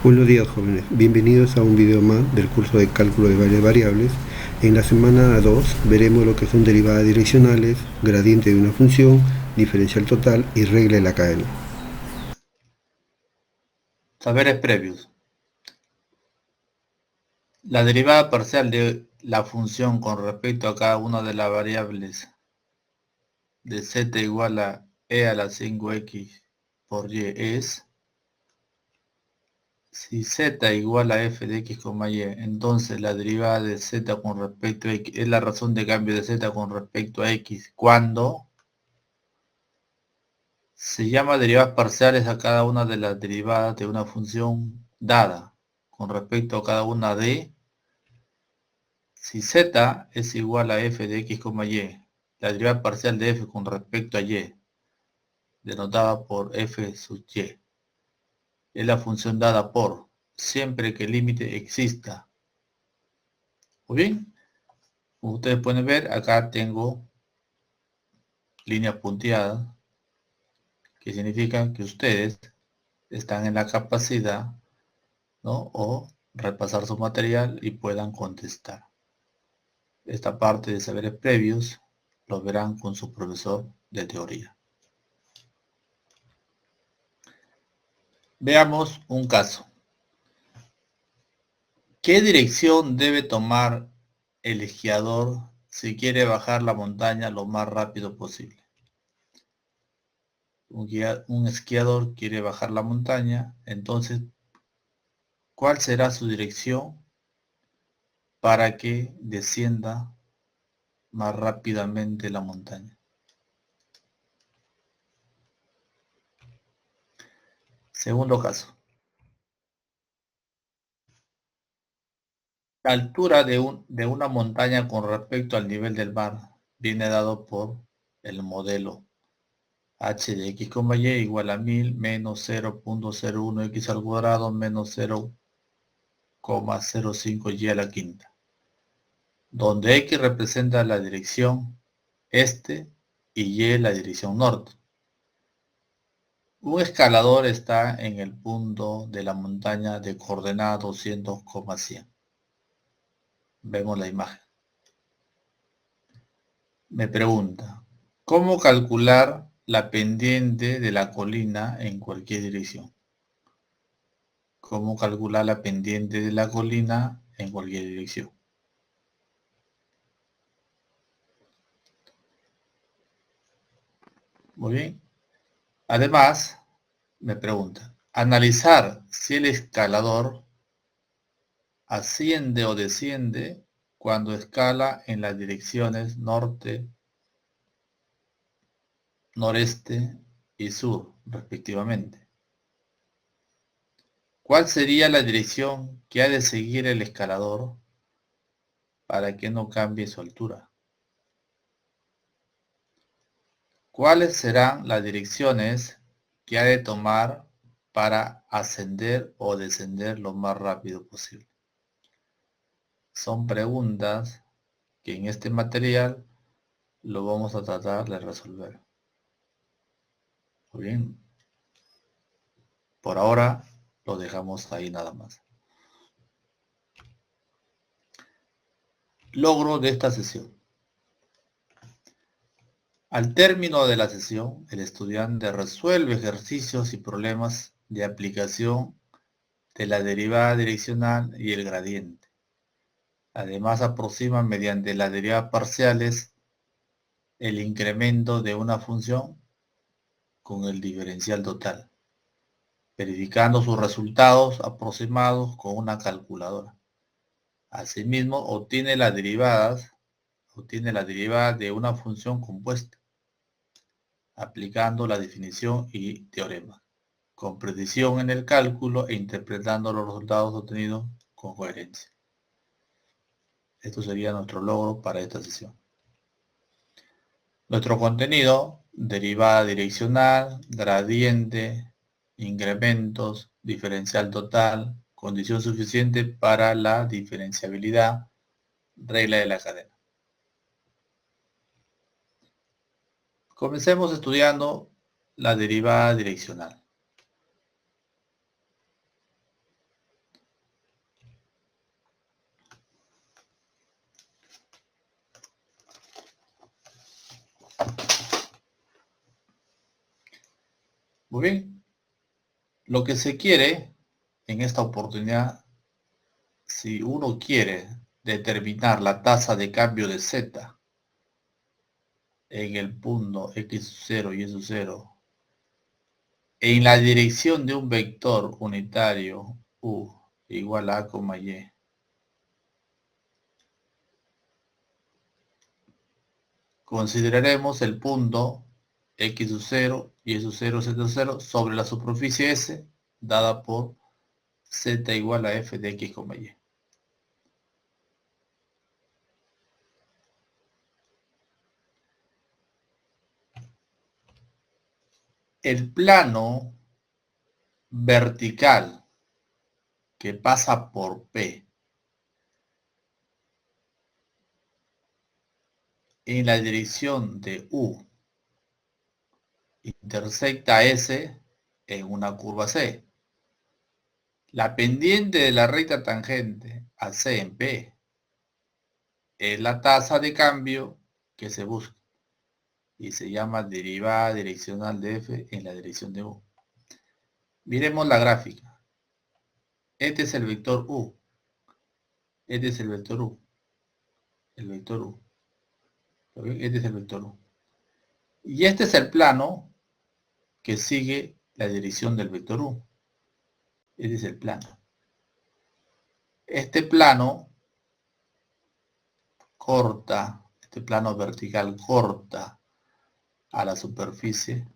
Buenos días, jóvenes. Bienvenidos a un video más del curso de cálculo de varias variables. En la semana 2 veremos lo que son derivadas direccionales, gradiente de una función, diferencial total y regla de la cadena. Saberes previos. La derivada parcial de la función con respecto a cada una de las variables de z igual a e a la 5x por y es, si z igual a f de x, y, entonces la derivada de z con respecto a x es la razón de cambio de z con respecto a x cuando se llama derivadas parciales a cada una de las derivadas de una función dada con respecto a cada una de. Si z es igual a f de x, y, la derivada parcial de f con respecto a y, denotada por f sub y, es la función dada por, siempre que el límite exista. Muy bien, como ustedes pueden ver, acá tengo líneas punteadas, que significan que ustedes están en la capacidad, ¿no?, o repasar su material y puedan contestar. Esta parte de saberes previos lo verán con su profesor de teoría. Veamos un caso. ¿Qué dirección debe tomar el esquiador si quiere bajar la montaña lo más rápido posible? Un esquiador quiere bajar la montaña, entonces, ¿cuál será su dirección para que descienda más rápidamente la montaña? Segundo caso. La altura de una montaña con respecto al nivel del mar viene dado por el modelo h de x, y igual a 1000 menos 0.01 x al cuadrado menos 0,05 y a la quinta, donde x representa la dirección este y y la dirección norte. Un escalador está en el punto de la montaña de coordenada 200,100. Vemos la imagen. Me pregunta, ¿cómo calcular la pendiente de la colina en cualquier dirección? ¿Cómo calcular la pendiente de la colina en cualquier dirección? Muy bien. Además, me pregunta, analizar si el escalador asciende o desciende cuando escala en las direcciones norte, noreste y sur, respectivamente. ¿Cuál sería la dirección que ha de seguir el escalador para que no cambie su altura? ¿Cuáles serán las direcciones que ha de tomar para ascender o descender lo más rápido posible? Son preguntas que en este material lo vamos a tratar de resolver. Muy bien. Por ahora lo dejamos ahí nada más. Logro de esta sesión. Al término de la sesión, el estudiante resuelve ejercicios y problemas de aplicación de la derivada direccional y el gradiente. Además, aproxima mediante las derivadas parciales el incremento de una función con el diferencial total, verificando sus resultados aproximados con una calculadora. Asimismo, obtiene la derivada de una función compuesta, aplicando la definición y teorema, con precisión en el cálculo e interpretando los resultados obtenidos con coherencia. Esto sería nuestro logro para esta sesión. Nuestro contenido: derivada direccional, gradiente, incrementos, diferencial total, condición suficiente para la diferenciabilidad, regla de la cadena. Comencemos estudiando la derivada direccional. Muy bien. Lo que se quiere en esta oportunidad, si uno quiere determinar la tasa de cambio de Z en el punto x0 y s0 en la dirección de un vector unitario u igual a coma y, consideraremos el punto x0 y s0 z0 sobre la superficie S dada por z igual a f de x, y. El plano vertical que pasa por P en la dirección de U intersecta S en una curva C. La pendiente de la recta tangente a C en P es la tasa de cambio que se busca y se llama derivada direccional de F en la dirección de U. Miremos la gráfica. Este es el vector U. Este es el vector U. El vector U. Este es el vector U. Y este es el plano que sigue la dirección del vector U. Este es el plano. Este plano corta, este plano vertical corta a la superficie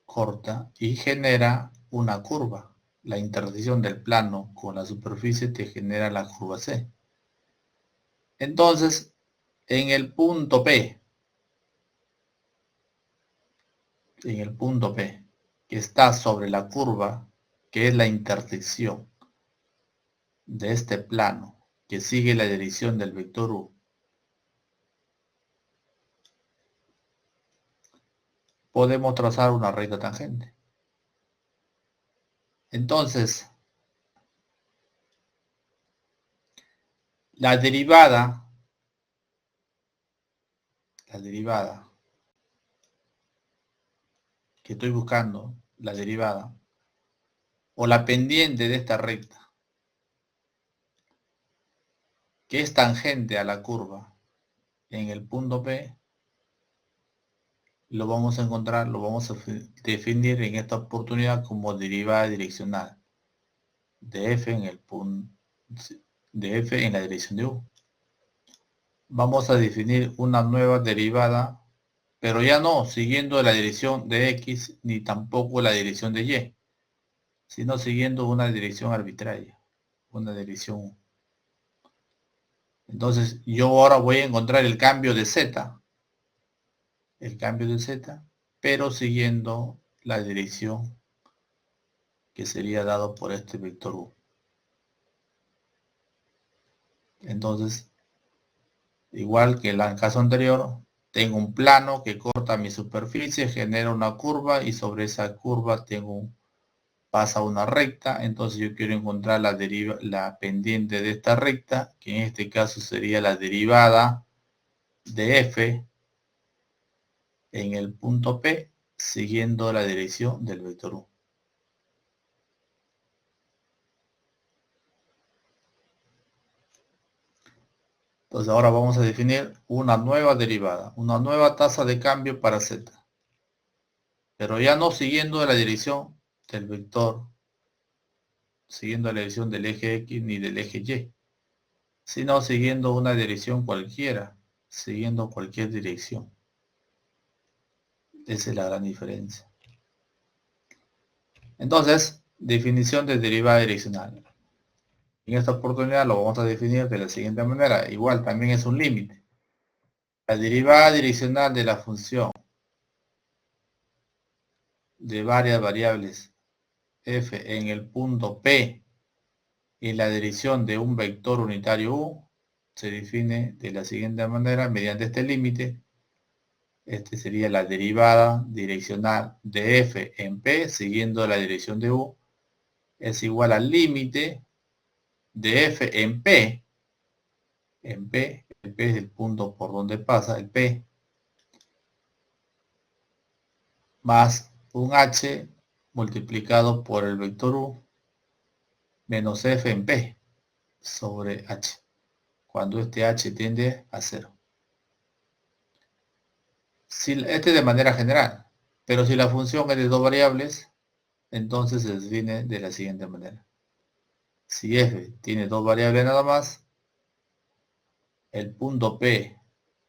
corta y genera una curva. La intersección del plano con la superficie te genera la curva C. Entonces, en el punto P, que está sobre la curva, que es la intersección de este plano, que sigue la dirección del vector U, podemos trazar una recta tangente. Entonces, la derivada que estoy buscando, la derivada, o la pendiente de esta recta, que es tangente a la curva en el punto P, lo vamos a encontrar, lo vamos a definir en esta oportunidad como derivada direccional de f en el punto de f en la dirección de U. Vamos a definir una nueva derivada, pero ya no siguiendo la dirección de X ni tampoco la dirección de Y, sino siguiendo una dirección arbitraria, una dirección. Entonces yo ahora voy a encontrar el cambio de Z, pero siguiendo la dirección que sería dado por este vector U. Entonces, igual que en el caso anterior, tengo un plano que corta mi superficie, genera una curva y sobre esa curva pasa una recta. Entonces yo quiero encontrar la pendiente de esta recta, que en este caso sería la derivada de f en el punto P, siguiendo la dirección del vector U. Entonces ahora vamos a definir una nueva derivada, una nueva tasa de cambio para Z. Pero ya no siguiendo la dirección del vector, siguiendo la dirección del eje X ni del eje Y, sino siguiendo una dirección cualquiera, siguiendo cualquier dirección. Esa es la gran diferencia. Entonces, definición de derivada direccional. En esta oportunidad lo vamos a definir de la siguiente manera. Igual también es un límite. La derivada direccional de la función de varias variables f en el punto P y la dirección de un vector unitario U se define de la siguiente manera mediante este límite. Este sería la derivada direccional de f en P siguiendo la dirección de U es igual al límite de f en P el P es el punto por donde pasa, el P, más un H multiplicado por el vector U menos F en P sobre H, cuando este H tiende a 0. Este de manera general, pero si la función es de dos variables, entonces se define de la siguiente manera. Si F tiene dos variables nada más, el punto P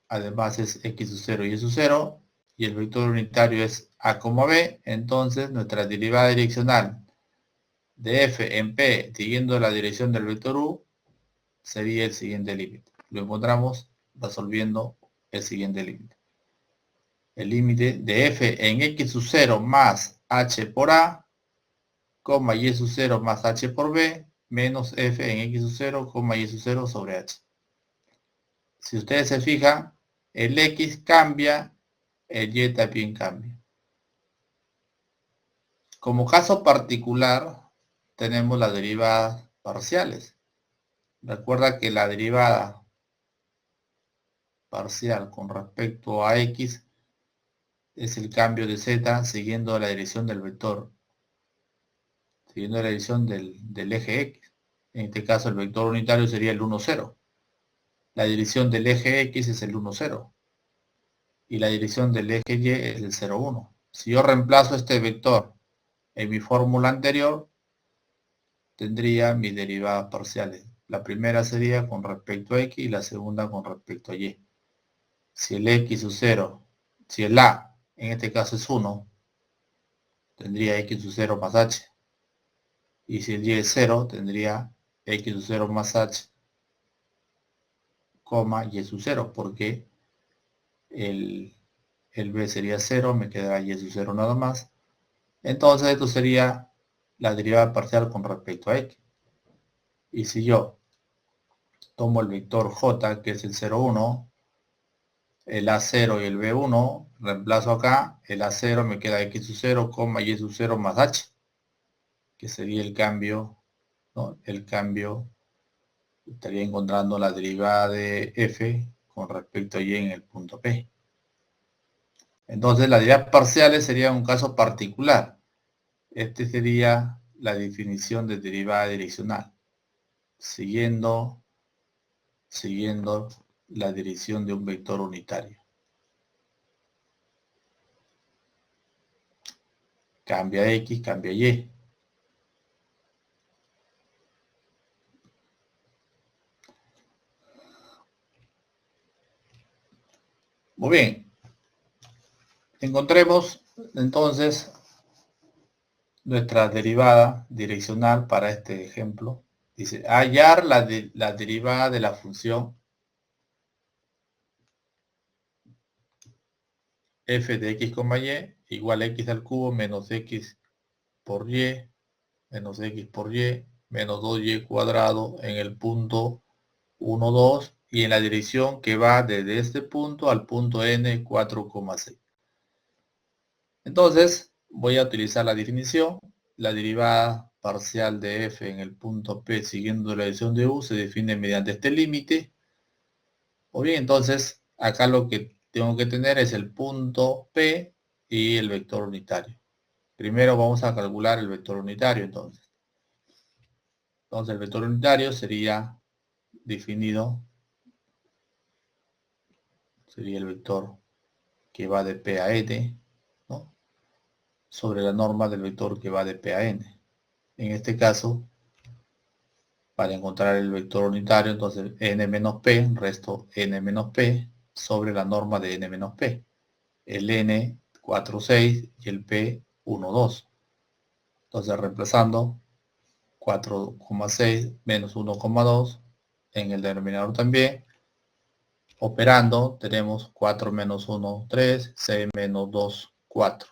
además es X sub 0 y Y sub 0, y el vector unitario es A, B, entonces nuestra derivada direccional de F en P siguiendo la dirección del vector U sería el siguiente límite. Lo encontramos resolviendo el siguiente límite. El límite de F en X sub 0 más H por A, Y sub 0 más H por B, menos F en X sub 0, Y sub 0 sobre H. Si ustedes se fijan, el X cambia, el Y también cambia. Como caso particular, tenemos las derivadas parciales. Recuerda que la derivada parcial con respecto a X es el cambio de Z siguiendo la dirección del vector, siguiendo la dirección del eje X. En este caso el vector unitario sería el 1, 0. La dirección del eje X es el 1, 0. Y la dirección del eje Y es el 0, 1. Si yo reemplazo este vector en mi fórmula anterior, tendría mis derivadas parciales. La primera sería con respecto a X y la segunda con respecto a Y. Si el X sub 0, si el A en este caso es 1, tendría X sub 0 más H. Y si el Y es 0, tendría X sub 0 más H, Y sub 0, porque el B sería 0, me quedará Y sub 0 nada más. Entonces esto sería la derivada parcial con respecto a X. Y si yo tomo el vector J, que es el 0, 1, el A0 y el B1, reemplazo acá, el A0 me queda X sub 0, Y sub 0 más H, que sería el cambio, ¿no? El cambio, estaría encontrando la derivada de F con respecto a Y en el punto P. Entonces las derivadas parciales sería un caso particular. Este sería la definición de derivada direccional, siguiendo la dirección de un vector unitario. Cambia X, cambia Y. Muy bien. Encontremos entonces nuestra derivada direccional para este ejemplo. Dice, hallar la derivada de la función f de x, y igual a x al cubo menos x por y menos x por y menos 2y cuadrado en el punto 1, 2 y en la dirección que va desde este punto al punto n 4,6. Entonces voy a utilizar la definición. La derivada parcial de f en el punto P siguiendo la dirección de U se define mediante este límite. O bien, entonces, acá lo que tengo que tener es el punto P y el vector unitario. Primero vamos a calcular el vector unitario, entonces. Entonces, el vector unitario sería definido, sería el vector que va de P a N, ¿no? Sobre la norma del vector que va de P a N. En este caso, para encontrar el vector unitario, entonces n menos p, resto n menos p, sobre la norma de n menos p. El n 4,6 y el p 1,2. Entonces reemplazando 4,6 menos 1,2 en el denominador también. Operando tenemos 4 menos 1, 3, 6 menos 2, 4.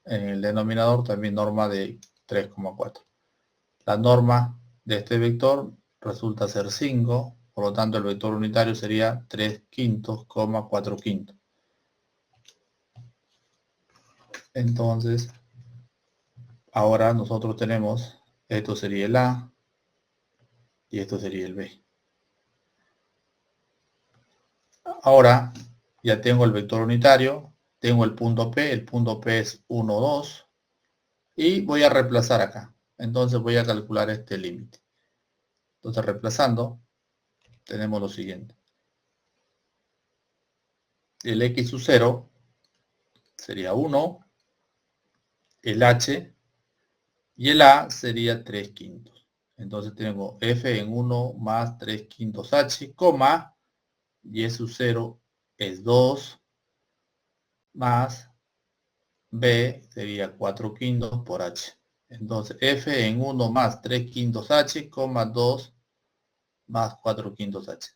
En el denominador también norma de 3,4. La norma de este vector resulta ser 5, por lo tanto el vector unitario sería 3 quintos, 4 quintos. Entonces, ahora nosotros tenemos, esto sería el A y esto sería el B. Ahora ya tengo el vector unitario, tengo el punto P es 1, 2, y voy a reemplazar acá. Entonces voy a calcular este límite. Entonces reemplazando, tenemos lo siguiente. El x sub 0 sería 1, el h y el a sería 3 quintos. Entonces tengo f en 1 más 3 quintos h, coma, y sub 0 es 2 más b sería 4 quintos por h. Entonces f en 1 más 3 quintos h, coma 2 más 4 quintos h.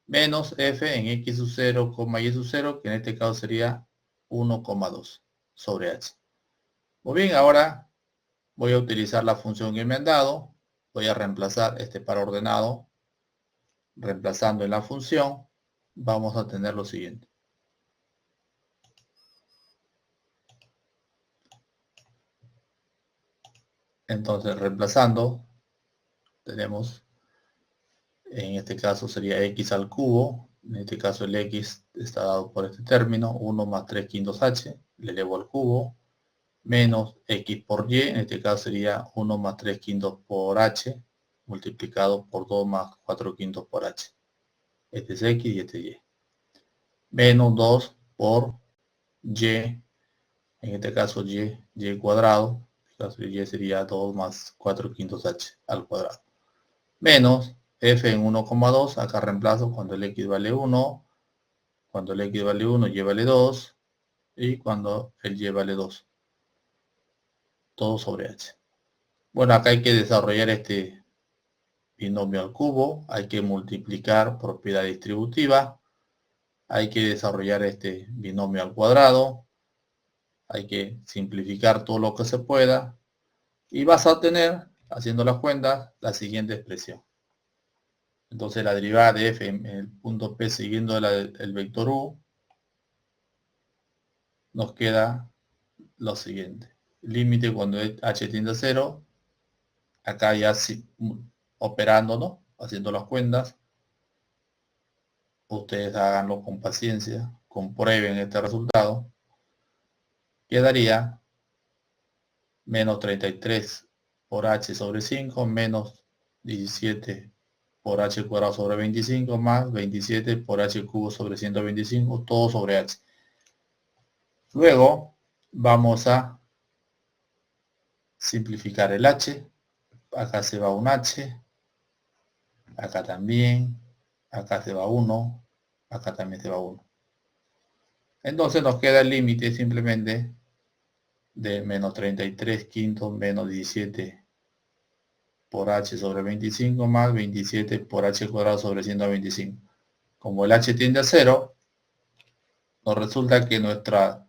Menos f en x sub 0, y sub 0, que en este caso sería 1,2 sobre h. Muy bien, ahora voy a utilizar la función que me han dado. Voy a reemplazar este par ordenado. Reemplazando en la función, vamos a tener lo siguiente. Entonces, reemplazando, tenemos, en este caso sería x al cubo. En este caso el x está dado por este término, 1 más 3 quintos h, le elevo al cubo, menos x por y, en este caso sería 1 más 3 quintos por h, multiplicado por 2 más 4 quintos por h. Este es x y este y. Menos 2 por y, en este caso y cuadrado, en este caso y sería 2 más 4 quintos h al cuadrado. Menos f en 1,2, acá reemplazo cuando el x vale 1, cuando el x vale 1, y vale 2, y cuando el y vale 2. Todo sobre h. Bueno, acá hay que desarrollar este binomio al cubo, hay que multiplicar propiedad distributiva, hay que desarrollar este binomio al cuadrado, hay que simplificar todo lo que se pueda, y vas a obtener, haciendo las cuentas, la siguiente expresión. Entonces la derivada de f en el punto P siguiendo el vector u, nos queda lo siguiente. Límite cuando h tiende a 0, acá ya operando, ¿no? Haciendo las cuentas. Ustedes háganlo con paciencia, comprueben este resultado. Quedaría menos 33 por h sobre 5, menos 17 por h cuadrado sobre 25, más 27 por h cubo sobre 125, todo sobre h. Luego vamos a simplificar el h. Acá se va un h, acá también, acá se va 1, acá también se va 1. Entonces nos queda el límite simplemente de menos 33 quintos menos 17 por h sobre 25 más 27 por h cuadrado sobre 125. Como el h tiende a 0, nos resulta que nuestra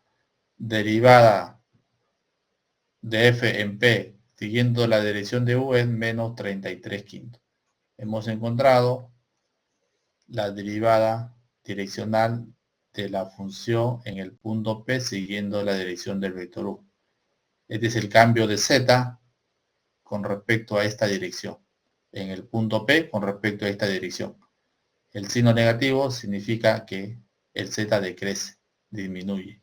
derivada de f en p siguiendo la dirección de u es menos 33 quintos. Hemos encontrado la derivada direccional de la función en el punto P siguiendo la dirección del vector u. Este es el cambio de z con respecto a esta dirección. En el punto P con respecto a esta dirección. El signo negativo significa que el z decrece, disminuye.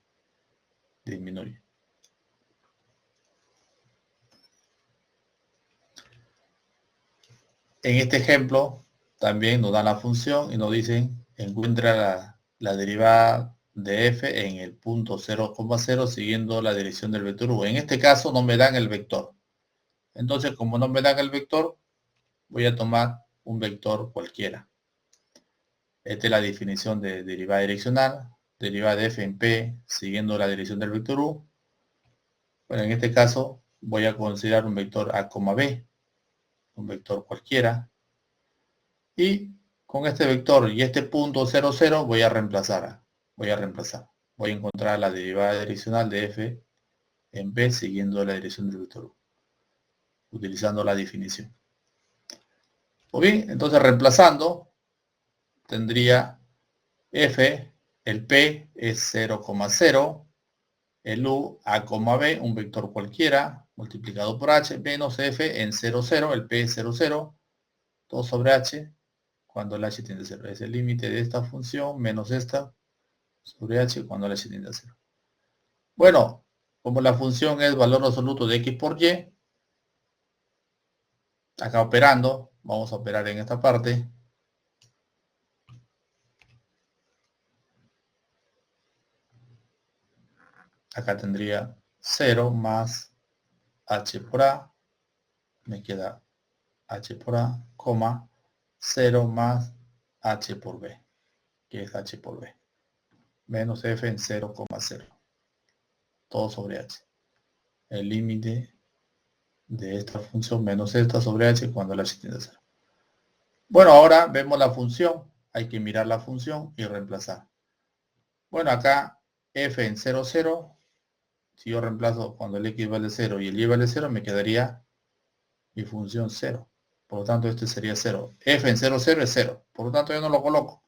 En este ejemplo también nos dan la función y nos dicen encuentra la derivada de f en el punto 0,0 siguiendo la dirección del vector u. En este caso no me dan el vector. Entonces, como no me dan el vector, voy a tomar un vector cualquiera. Esta es la definición de derivada direccional. Derivada de f en p siguiendo la dirección del vector u. Bueno, en este caso voy a considerar un vector a, b, un vector cualquiera. Y con este vector y este punto 0, 0 voy a reemplazar. Voy a encontrar la derivada direccional de f en p siguiendo la dirección del vector u, utilizando la definición. Muy bien, entonces reemplazando, tendría f, el p es 0,0, el u a, b, un vector cualquiera, multiplicado por h, menos f en 0, 0, el p es 0, 0, todo sobre h, cuando el h tiende a 0. Es el límite de esta función menos esta sobre h cuando el h tiende a 0. Bueno, como la función es valor absoluto de x por y, acá operando, vamos a operar en esta parte. Acá tendría 0 más h por a, me queda h por a, coma, 0 más h por b, que es h por b, menos f en 0,0, todo sobre h. El límite de esta función menos esta sobre h cuando el h tiende a 0. Bueno, ahora vemos la función. Hay que mirar la función y reemplazar. Bueno, acá f en 0, 0. Si yo reemplazo cuando el x vale 0 y el y vale 0, me quedaría mi función 0. Por lo tanto, este sería 0. F en 0, 0 es 0. Por lo tanto, yo no lo coloco.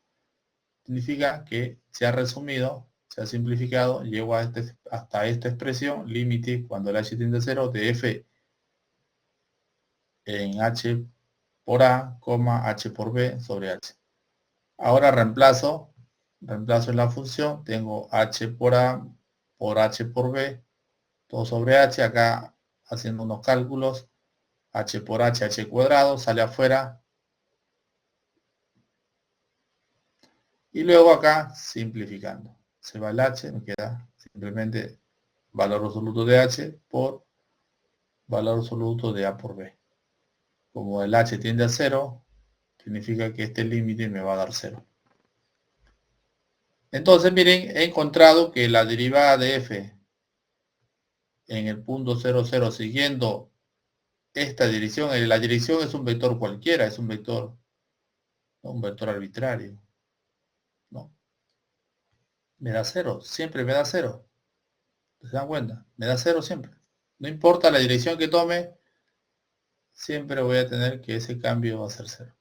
Significa que se ha resumido, se ha simplificado, llego hasta esta expresión, límite cuando el h tiende a 0 de f en h por a, h por b sobre h. Ahora reemplazo en la función, tengo h por a por h por b, todo sobre h, acá haciendo unos cálculos, h por h cuadrado, sale afuera. Y luego acá, simplificando. Se va el h, me queda simplemente valor absoluto de h por valor absoluto de a por b. Como el h tiende a 0, significa que este límite me va a dar 0. Entonces, miren, he encontrado que la derivada de f en el punto 0, 0, siguiendo esta dirección, la dirección es un vector cualquiera, es un vector arbitrario, ¿no? Me da 0, siempre me da 0. ¿Se dan cuenta? Me da 0 siempre. No importa la dirección que tome, siempre voy a tener que ese cambio va a ser 0.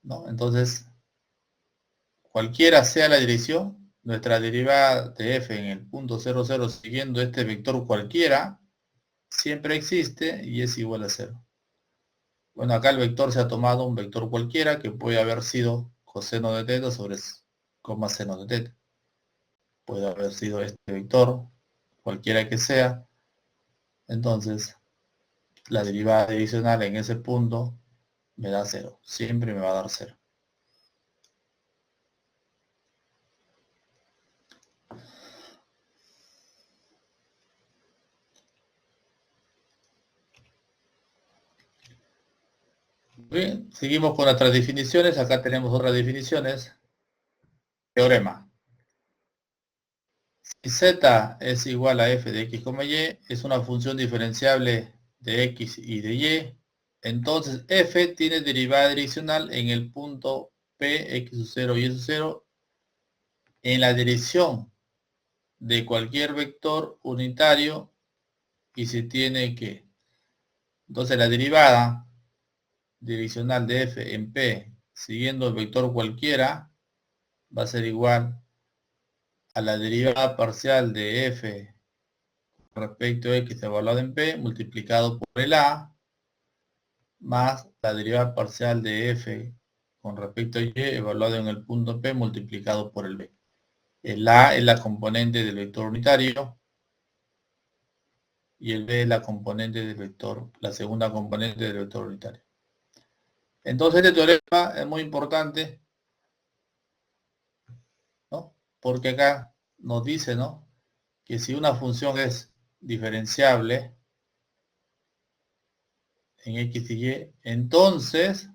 ¿No? Entonces, cualquiera sea la dirección, nuestra derivada de f en el punto 0, 0 siguiendo este vector cualquiera, siempre existe y es igual a 0. Bueno, acá el vector se ha tomado un vector cualquiera que puede haber sido coseno de teta sobre coma seno de teta. Puede haber sido este vector, cualquiera que sea. Entonces, la derivada adicional en ese punto me da 0. Siempre me va a dar 0. Bien, seguimos con nuestras definiciones. Acá tenemos otras definiciones. Teorema. Si z es igual a f de x, y, es una función diferenciable de x y de y, entonces f tiene derivada direccional en el punto p, x 0 y s 0, en la dirección de cualquier vector unitario y se tiene que. Entonces la derivada direccional de f en p siguiendo el vector cualquiera va a ser igual a la derivada parcial de f respecto a x evaluado en p multiplicado por el a más la derivada parcial de f con respecto a y evaluado en el punto p multiplicado por el b. El a es la componente del vector unitario y el b es la componente del vector, la segunda componente del vector unitario. Entonces este teorema es muy importante, ¿no? Porque acá nos dice, ¿no?, que si una función es diferenciable en x y y, entonces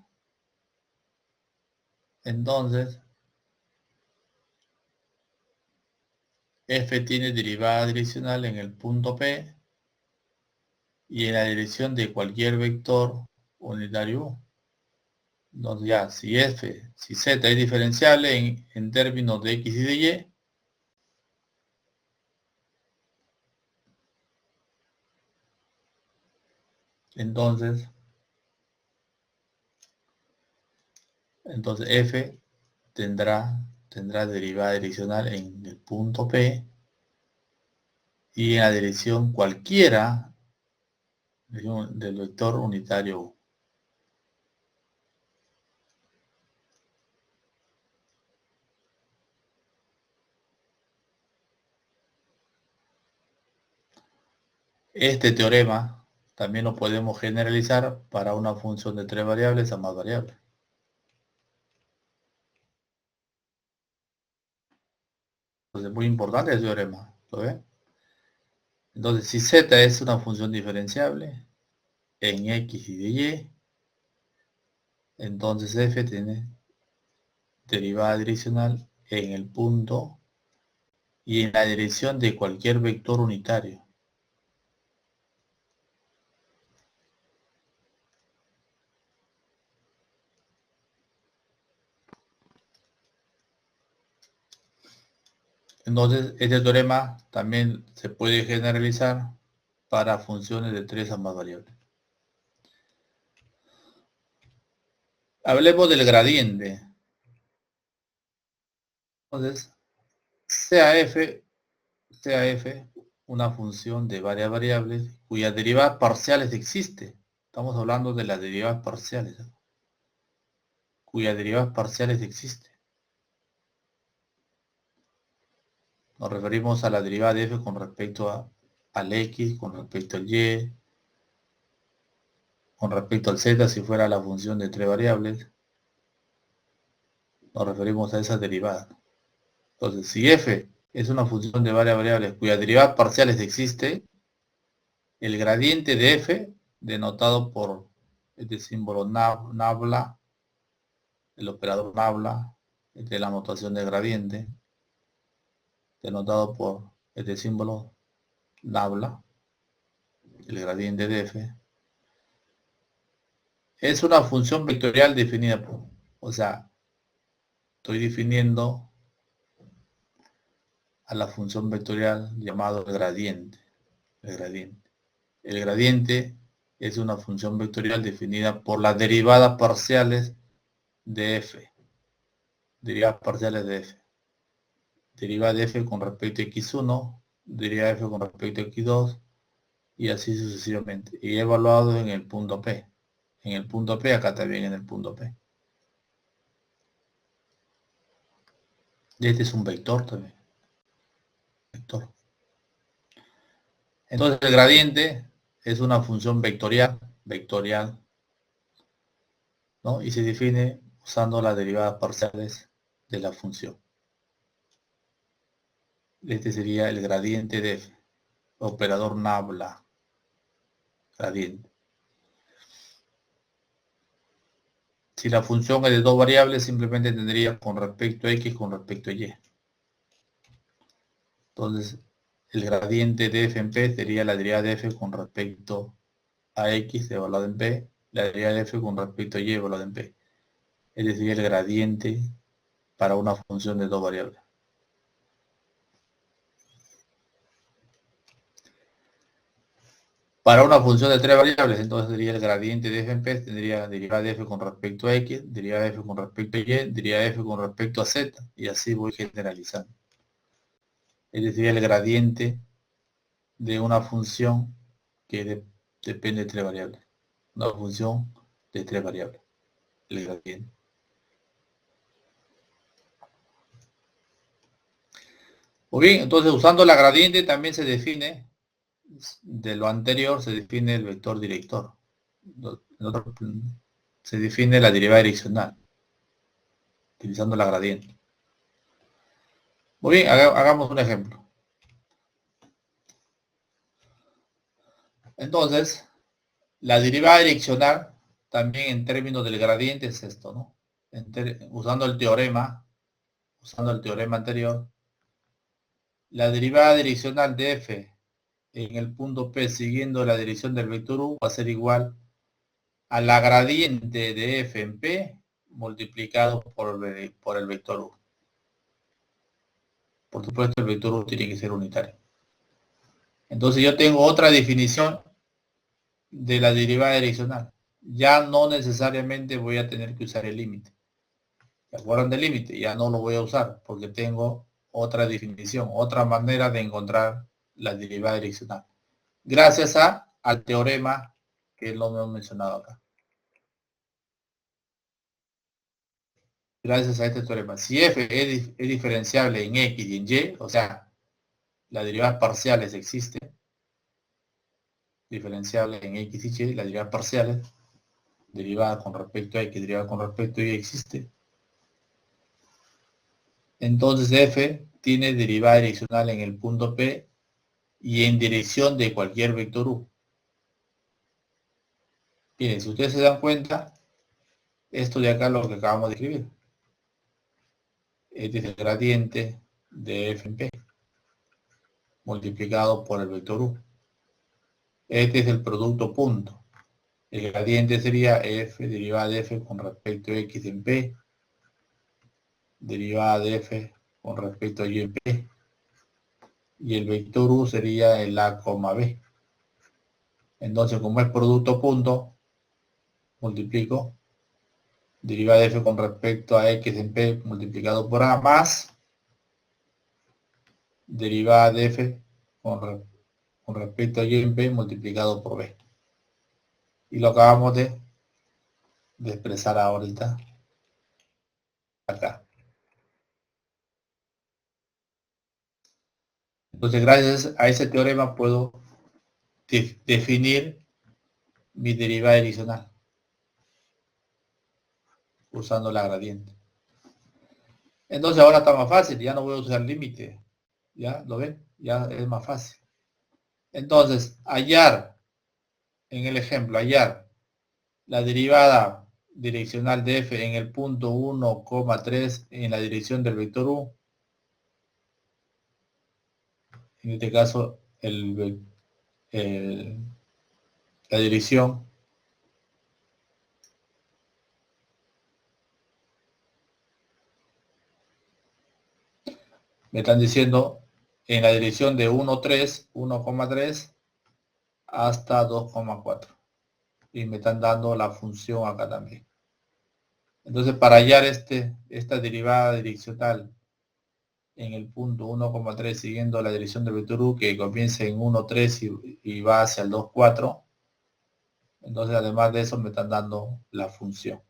f tiene derivada direccional en el punto p y en la dirección de cualquier vector unitario u. Entonces ya, si z es diferenciable en términos de x y de y, entonces f tendrá derivada direccional en el punto P y en la dirección cualquiera del vector unitario U. Este teorema también lo podemos generalizar para una función de 3 variables a más variables. Entonces, muy importante el teorema, ¿lo ven? Entonces, si z es una función diferenciable en x y de y, entonces f tiene derivada direccional en el punto y en la dirección de cualquier vector unitario. Entonces, este teorema también se puede generalizar para funciones de 3 a más variables. Hablemos del gradiente. Entonces, sea f, una función de varias variables cuyas derivadas parciales existe. Estamos hablando de las derivadas parciales, ¿no? Cuyas derivadas parciales existe. Nos referimos a la derivada de f con respecto al x, con respecto al y, con respecto al z si fuera la función de 3 variables. Nos referimos a esas derivadas. Entonces, si f es una función de varias variables cuyas derivadas parciales existe, el gradiente de f, denotado por este símbolo nabla, el operador nabla, de la notación de gradiente, denotado por este símbolo nabla, el gradiente de f, es una función vectorial definida por, o sea, estoy definiendo a la función vectorial llamado el gradiente. El gradiente es una función vectorial definida por las derivadas parciales de f. Derivadas parciales de f. Derivada de f con respecto a x1, derivada de f con respecto a x2, y así sucesivamente. Y evaluado en el punto P. En el punto P, acá también en el punto P. Y este es un vector también. Vector. Entonces el gradiente es una función vectorial, ¿no? Y se define usando las derivadas parciales de la función. Este sería el gradiente de f, operador nabla, gradiente. Si la función es de 2 variables, simplemente tendría con respecto a x con respecto a y. Entonces, el gradiente de f en p sería la derivada de f con respecto a x evaluado en p, la derivada de f con respecto a y evaluado en p. Es decir, el gradiente para una función de 2 variables. Para una función de 3 variables, entonces sería el gradiente de f en p, tendría derivada de f con respecto a x, derivada de f con respecto a y, derivada de f con respecto a z, y así voy generalizando. Es decir, el gradiente de una función que depende de 3 variables. Una función de 3 variables. El gradiente. Muy bien, entonces usando la gradiente también se define, de lo anterior se define el vector director. Se define la derivada direccional, utilizando la gradiente. Muy bien, hagamos un ejemplo. Entonces, la derivada direccional, también en términos del gradiente, es esto, ¿no? Usando el teorema anterior, la derivada direccional de f en el punto P siguiendo la dirección del vector u va a ser igual a la gradiente de f en P multiplicado por el vector u. Por supuesto, el vector u tiene que ser unitario. Entonces yo tengo otra definición de la derivada direccional. Ya no necesariamente voy a tener que usar el límite. ¿Se acuerdan del límite? Ya no lo voy a usar porque tengo otra definición, otra manera de encontrar la derivada direccional. Gracias al teorema que lo hemos mencionado acá. Gracias a este teorema. Si f es diferenciable en x y en y, o sea, las derivadas parciales existen, diferenciable en x y y, las derivadas parciales, derivada con respecto a x, derivada con respecto a y existe. Entonces f tiene derivada direccional en el punto P y en dirección de cualquier vector u. Miren, si ustedes se dan cuenta, esto de acá es lo que acabamos de escribir. Este es el gradiente de f en P, multiplicado por el vector u. Este es el producto punto. El gradiente sería f derivada de f con respecto a x en P, derivada de f con respecto a y en P, y el vector u sería el a, b. Entonces, como es producto punto, multiplico derivada de f con respecto a x en P multiplicado por a más derivada de f con respecto a y en P multiplicado por b. Y lo acabamos de expresar ahorita acá. Entonces, gracias a ese teorema puedo definir mi derivada adicional usando la gradiente. Entonces ahora está más fácil, ya no voy a usar límite. ¿Ya? ¿Lo ven? Ya es más fácil. Entonces, hallar, en el ejemplo, hallar la derivada direccional de f en el punto 1,3 en la dirección del vector u. En este caso, la dirección me están diciendo en la dirección de 1,3 hasta 2,4. Y me están dando la función acá también. Entonces, para hallar esta derivada direccional en el punto 1,3 siguiendo la dirección del vector u que comienza en 1,3 y va hacia el 2,4, entonces además de eso me están dando la función.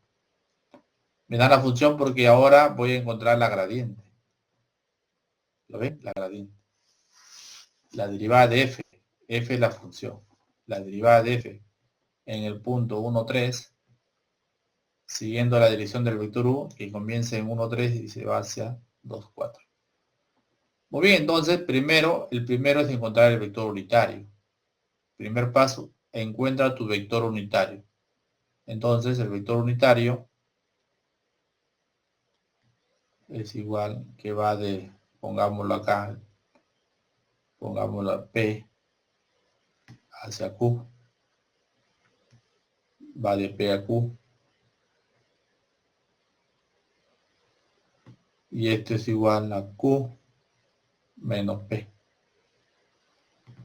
Me dan la función porque ahora voy a encontrar la gradiente. ¿Lo ven? La gradiente. La derivada de f. F es la función. La derivada de f en el punto 1,3 siguiendo la dirección del vector u que comienza en 1,3 y se va hacia 2,4. Muy bien, entonces el primero es encontrar el vector unitario. Primer paso, encuentra tu vector unitario. Entonces el vector unitario es igual que va de, pongámoslo acá, pongámoslo a P hacia Q, va de P a Q, y esto es igual a Q menos P.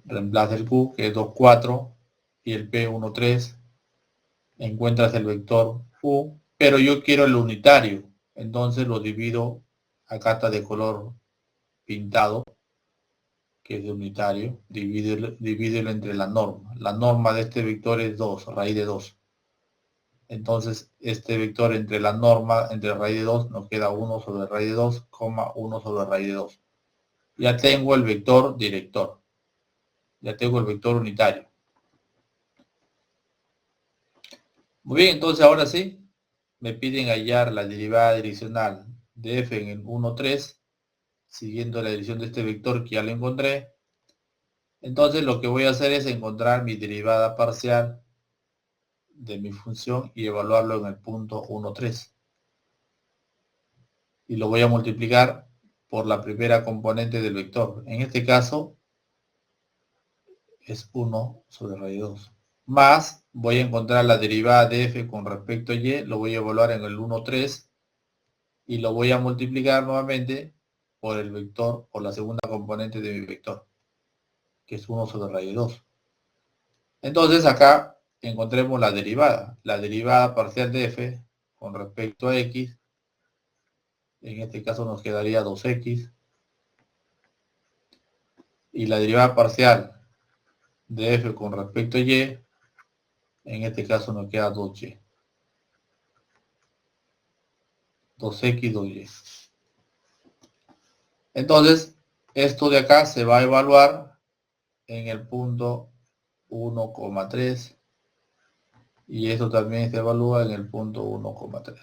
Reemplaza el Q, que es 2,4, y el P 1,3. Encuentras el vector U, pero yo quiero el unitario. Entonces lo divido, acá está de color pintado, que es de unitario, divídelo entre la norma. La norma de este vector es 2, raíz de 2. Entonces, este vector entre la norma, entre raíz de 2, nos queda 1 sobre raíz de 2, 1 sobre raíz de 2. Ya tengo el vector director. Ya tengo el vector unitario. Muy bien, entonces ahora sí, me piden hallar la derivada direccional de f en el 1,3, siguiendo la dirección de este vector que ya lo encontré. Entonces lo que voy a hacer es encontrar mi derivada parcial de mi función y evaluarlo en el punto 1,3. Y lo voy a multiplicar por la primera componente del vector. En este caso es 1 sobre raíz de 2. Más voy a encontrar la derivada de f con respecto a y, lo voy a evaluar en el 1,3 y lo voy a multiplicar nuevamente por el vector, por la segunda componente de mi vector, que es 1 sobre raíz de 2. Entonces acá encontremos la derivada parcial de f con respecto a x. En este caso nos quedaría 2x. Y la derivada parcial de f con respecto a y, en este caso nos queda 2y. 2x, 2y. Entonces, esto de acá se va a evaluar en el punto 1,3 y esto también se evalúa en el punto 1,3.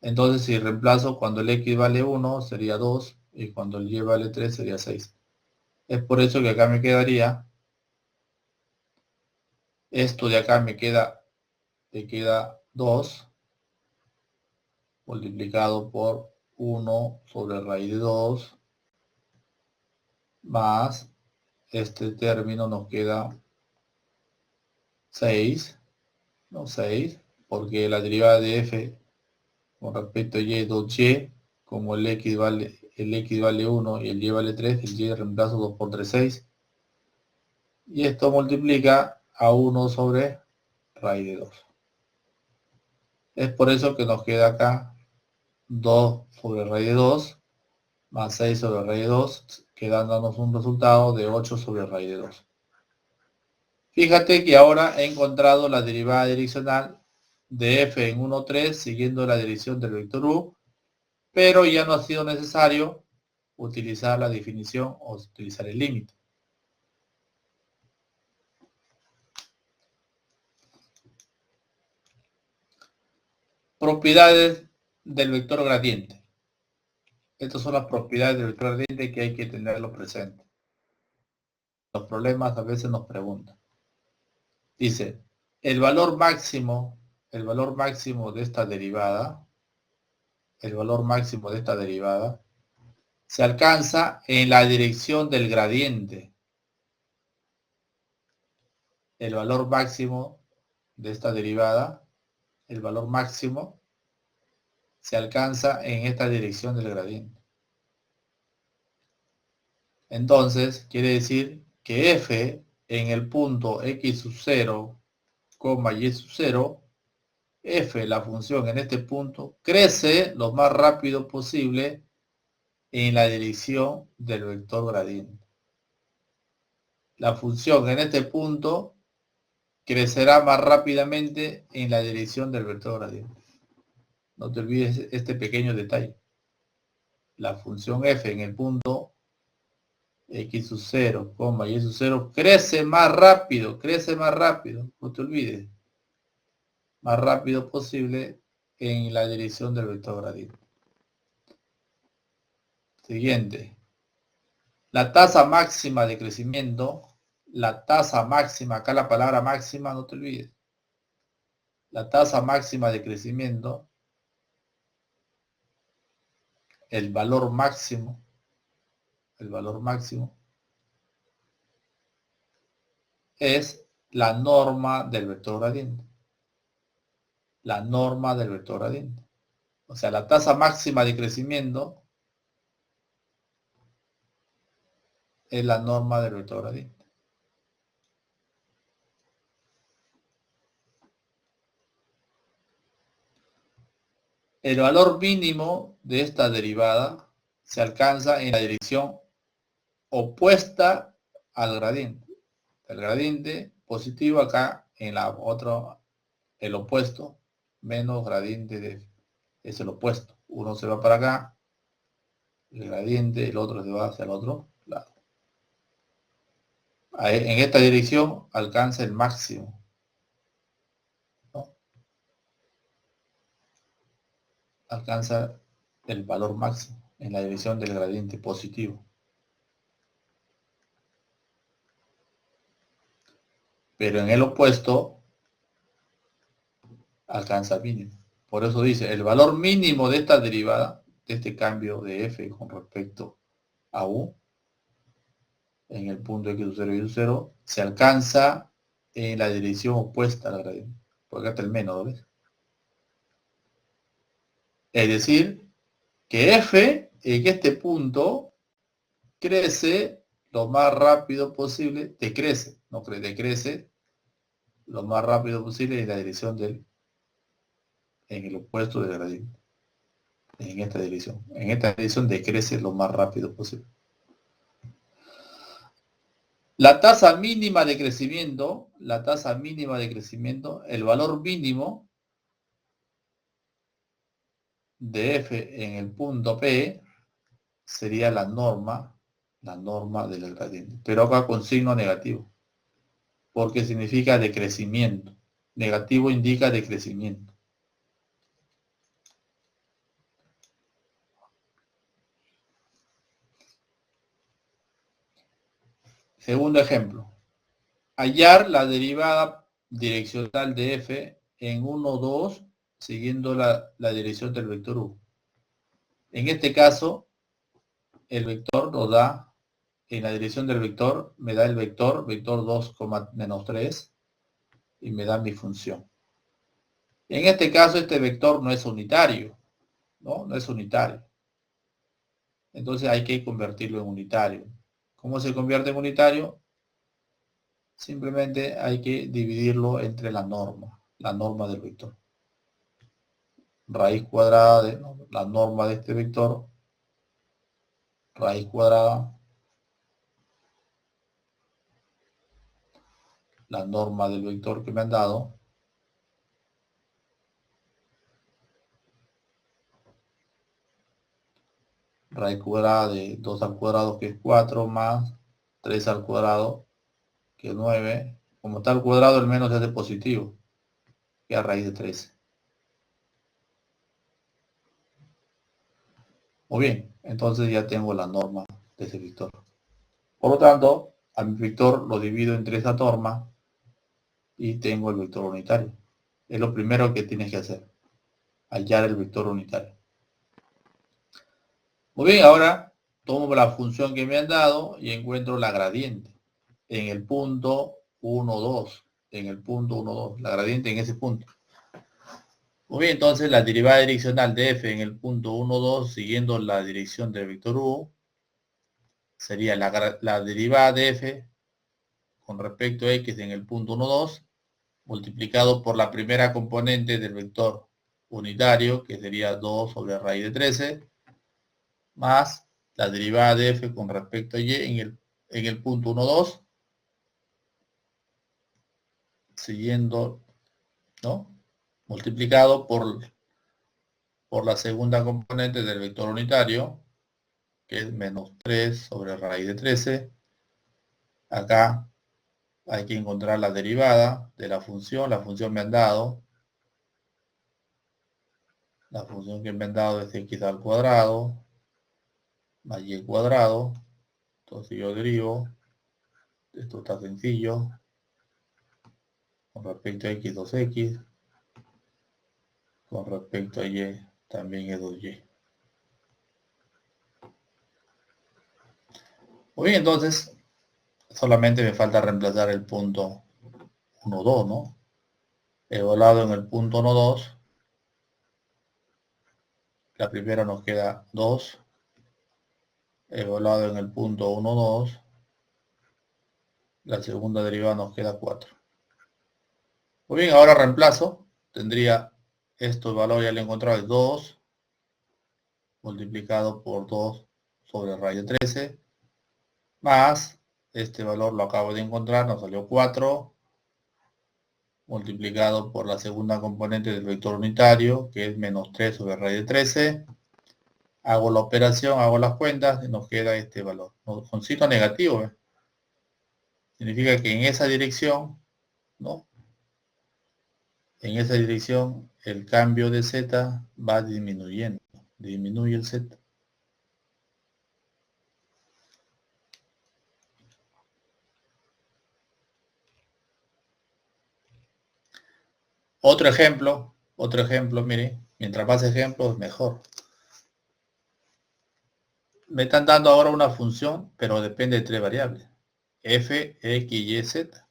Entonces, si reemplazo cuando el X vale 1 sería 2 y cuando el Y vale 3 sería 6. Es por eso que acá me quedaría, esto de acá me queda 2 multiplicado por 1 sobre raíz de 2 más este término nos queda 6, no 6, porque la derivada de f con respecto a y es 2y, como el x vale 1 y el y vale 3, el y reemplazo 2 por 3, 6. Y esto multiplica a 1 sobre raíz de 2. Es por eso que nos queda acá 2 sobre raíz de 2 más 6 sobre raíz de 2, quedándonos un resultado de 8 sobre raíz de 2. Fíjate que ahora he encontrado la derivada direccional de f en 1, 3 siguiendo la dirección del vector u, pero ya no ha sido necesario utilizar la definición o utilizar el límite. Propiedades del vector gradiente. Estas son las propiedades del vector gradiente que hay que tenerlo presente. Los problemas a veces nos preguntan. Dice, el valor máximo de esta derivada, se alcanza en la dirección del gradiente. El valor máximo de esta derivada, se alcanza en esta dirección del gradiente. Entonces, quiere decir que f en el punto x sub 0, y sub 0, f, la función en este punto, crece lo más rápido posible en la dirección del vector gradiente. La función en este punto crecerá más rápidamente en la dirección del vector gradiente. No te olvides este pequeño detalle. La función f en el punto x sub 0, y sub 0 crece más rápido, no te olvides, más rápido posible en la dirección del vector gradiente. Siguiente. La tasa máxima de crecimiento, acá la palabra máxima, no te olvides. La tasa máxima de crecimiento, el valor máximo, es la norma del vector gradiente. O sea, la tasa máxima de crecimiento es la norma del vector gradiente. El valor mínimo de esta derivada se alcanza en la dirección opuesta al gradiente. El gradiente positivo acá en la otra, el opuesto, menos gradiente de f. Es el opuesto. Uno se va para acá, el gradiente, el otro se va hacia el otro lado. En esta dirección alcanza el máximo, ¿no? Alcanza el valor máximo en la dirección del gradiente positivo. Pero en el opuesto alcanza mínimo. Por eso dice, el valor mínimo de esta derivada, de este cambio de f con respecto a u, en el punto x sub 0 y u 0, se alcanza en la dirección opuesta al gradiente. Porque acá está el menos, ¿lo ves? Es decir, que f en este punto crece lo más rápido posible, decrece lo más rápido posible en la dirección en el opuesto del gradiente. En esta dirección decrece lo más rápido posible. La tasa mínima de crecimiento, el valor mínimo de f en el punto P sería la norma del gradiente, pero acá con signo negativo. porque significa decrecimiento. Negativo indica decrecimiento. Segundo ejemplo. Hallar la derivada direccional de f en 1, 2, siguiendo la dirección del vector u. En este caso, el vector nos da, en la dirección del vector, me da el vector 2, menos 3, y me da mi función. En este caso, este vector no es unitario, ¿no? No es unitario. Entonces hay que convertirlo en unitario. ¿Cómo se convierte en unitario? Simplemente hay que dividirlo entre la norma del vector. Raíz cuadrada de la norma de este vector, raíz cuadrada, la norma del vector que me han dado, raíz cuadrada de 2 al cuadrado, que es 4, más 3 al cuadrado, que es 9. Como está al cuadrado, el menos es de positivo, que es a raíz de 13. Muy bien, entonces ya tengo la norma de ese vector. Por lo tanto, a mi vector lo divido entre esa norma y tengo el vector unitario. Es lo primero que tienes que hacer, hallar el vector unitario. Muy bien, ahora tomo la función que me han dado y encuentro la gradiente en el punto 1, 2. En el punto 1, 2. La gradiente en ese punto. Muy bien, entonces la derivada direccional de f en el punto 1, 2, siguiendo la dirección del vector u, sería la derivada de f con respecto a x en el punto 1, 2, multiplicado por la primera componente del vector unitario, que sería 2 sobre raíz de 13, más la derivada de f con respecto a y en el punto 1, 2, siguiendo, ¿no? Multiplicado por la segunda componente del vector unitario, que es menos 3 sobre raíz de 13. Acá hay que encontrar la derivada de la función me han dado. La función que me han dado es x al cuadrado más y cuadrado. Entonces yo derivo. Esto está sencillo. Con respecto a x, 2x. Con respecto a y, también es 2y. Muy bien, entonces, solamente me falta reemplazar el punto 1, 2, ¿no? Evaluado en el punto 1, 2. La primera nos queda 2. Evaluado en el punto 1, 2. La segunda derivada nos queda 4. Muy bien, ahora reemplazo. Tendría esto, el valor ya lo he encontrado, es 2 multiplicado por 2 sobre raíz de 13, más este valor lo acabo de encontrar, nos salió 4 multiplicado por la segunda componente del vector unitario, que es menos 3 sobre raíz de 13. Hago la operación, hago las cuentas y nos queda este valor. Con signo negativo, ¿eh? Significa que en esa dirección, ¿no? En esa dirección el cambio de z va disminuyendo. Disminuye el z. Otro ejemplo, mire, mientras más ejemplos, mejor. Me están dando ahora una función, pero depende de 3 variables. F, X, Y, Z.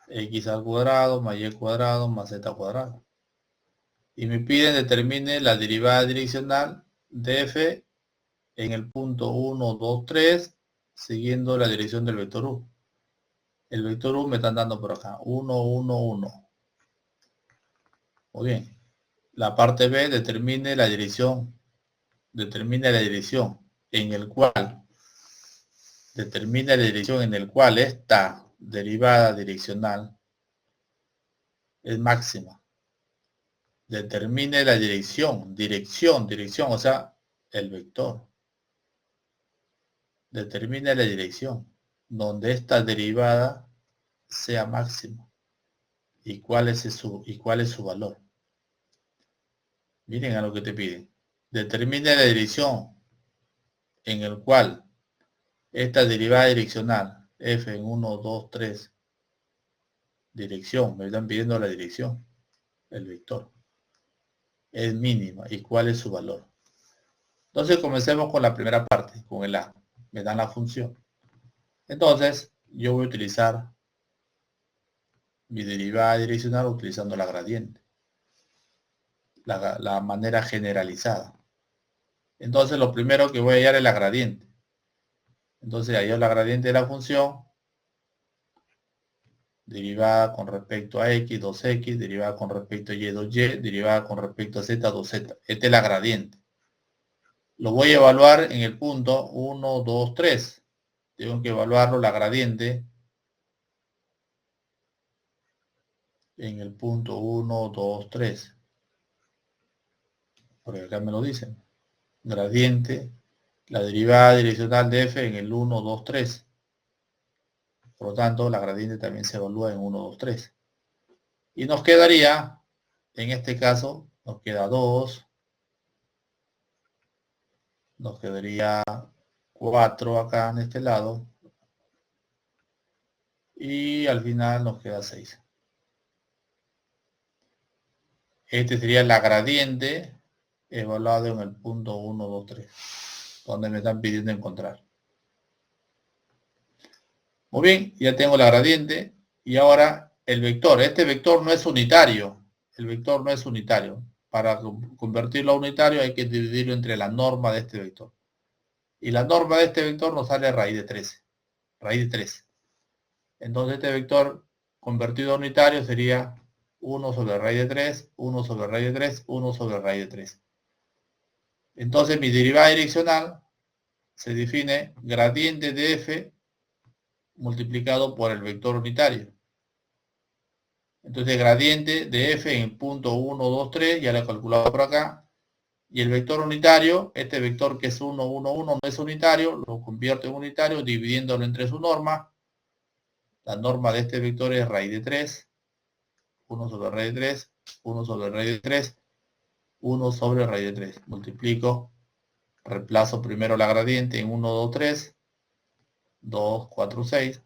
X al cuadrado, más Y cuadrado, más Z cuadrado. Y me piden determine la derivada direccional de F en el punto 1, 2, 3, siguiendo la dirección del vector U. El vector U me están dando por acá, 1, 1, 1. Muy bien. La parte B determine la dirección en el cual esta derivada direccional es máxima. Determine la dirección, o sea, el vector. Determine la dirección donde esta derivada sea máximo. ¿Y cuál es su valor? Miren a lo que te piden. Determine la dirección en el cual esta derivada direccional, f en 1, 2, 3, dirección, me están pidiendo la dirección, el vector, es mínima. ¿Y cuál es su valor? Entonces comencemos con la primera parte, con el a. Me dan la función. Entonces, yo voy a utilizar mi derivada direccional utilizando la gradiente. La manera generalizada. Entonces, lo primero que voy a hallar es la gradiente. Entonces, hallo la gradiente de la función, derivada con respecto a x, 2x, derivada con respecto a y, 2y, derivada con respecto a z, 2z. Esta es la gradiente. Lo voy a evaluar en el punto 1, 2, 3. Tengo que evaluarlo, la gradiente, en el punto 1, 2, 3. Porque acá me lo dicen. Gradiente, la derivada direccional de f en el 1, 2, 3. Por lo tanto, la gradiente también se evalúa en 1, 2, 3. Y nos quedaría, en este caso, nos queda 2. Nos quedaría 4 acá en este lado. Y al final nos queda 6. Este sería la gradiente evaluado en el punto 1, 2, 3. Donde me están pidiendo encontrar. Muy bien, ya tengo la gradiente. Y ahora el vector. Este vector no es unitario. El vector no es unitario. Para convertirlo a unitario hay que dividirlo entre la norma de este vector. Y la norma de este vector nos sale raíz de 13. Raíz de 3. Entonces este vector convertido a unitario sería 1 sobre raíz de 3, 1 sobre raíz de 3, 1 sobre raíz de 3. Entonces mi derivada direccional se define gradiente de f multiplicado por el vector unitario. Entonces gradiente de f en punto 1, 2, 3, ya lo he calculado por acá. Y el vector unitario, este vector que es 1, 1, 1, no es unitario, lo convierto en unitario dividiéndolo entre su norma. La norma de este vector es raíz de 3, 1 sobre raíz de 3, 1 sobre raíz de 3, 1 sobre raíz de 3. Multiplico, reemplazo primero la gradiente en 1, 2, 3, 2, 4, 6.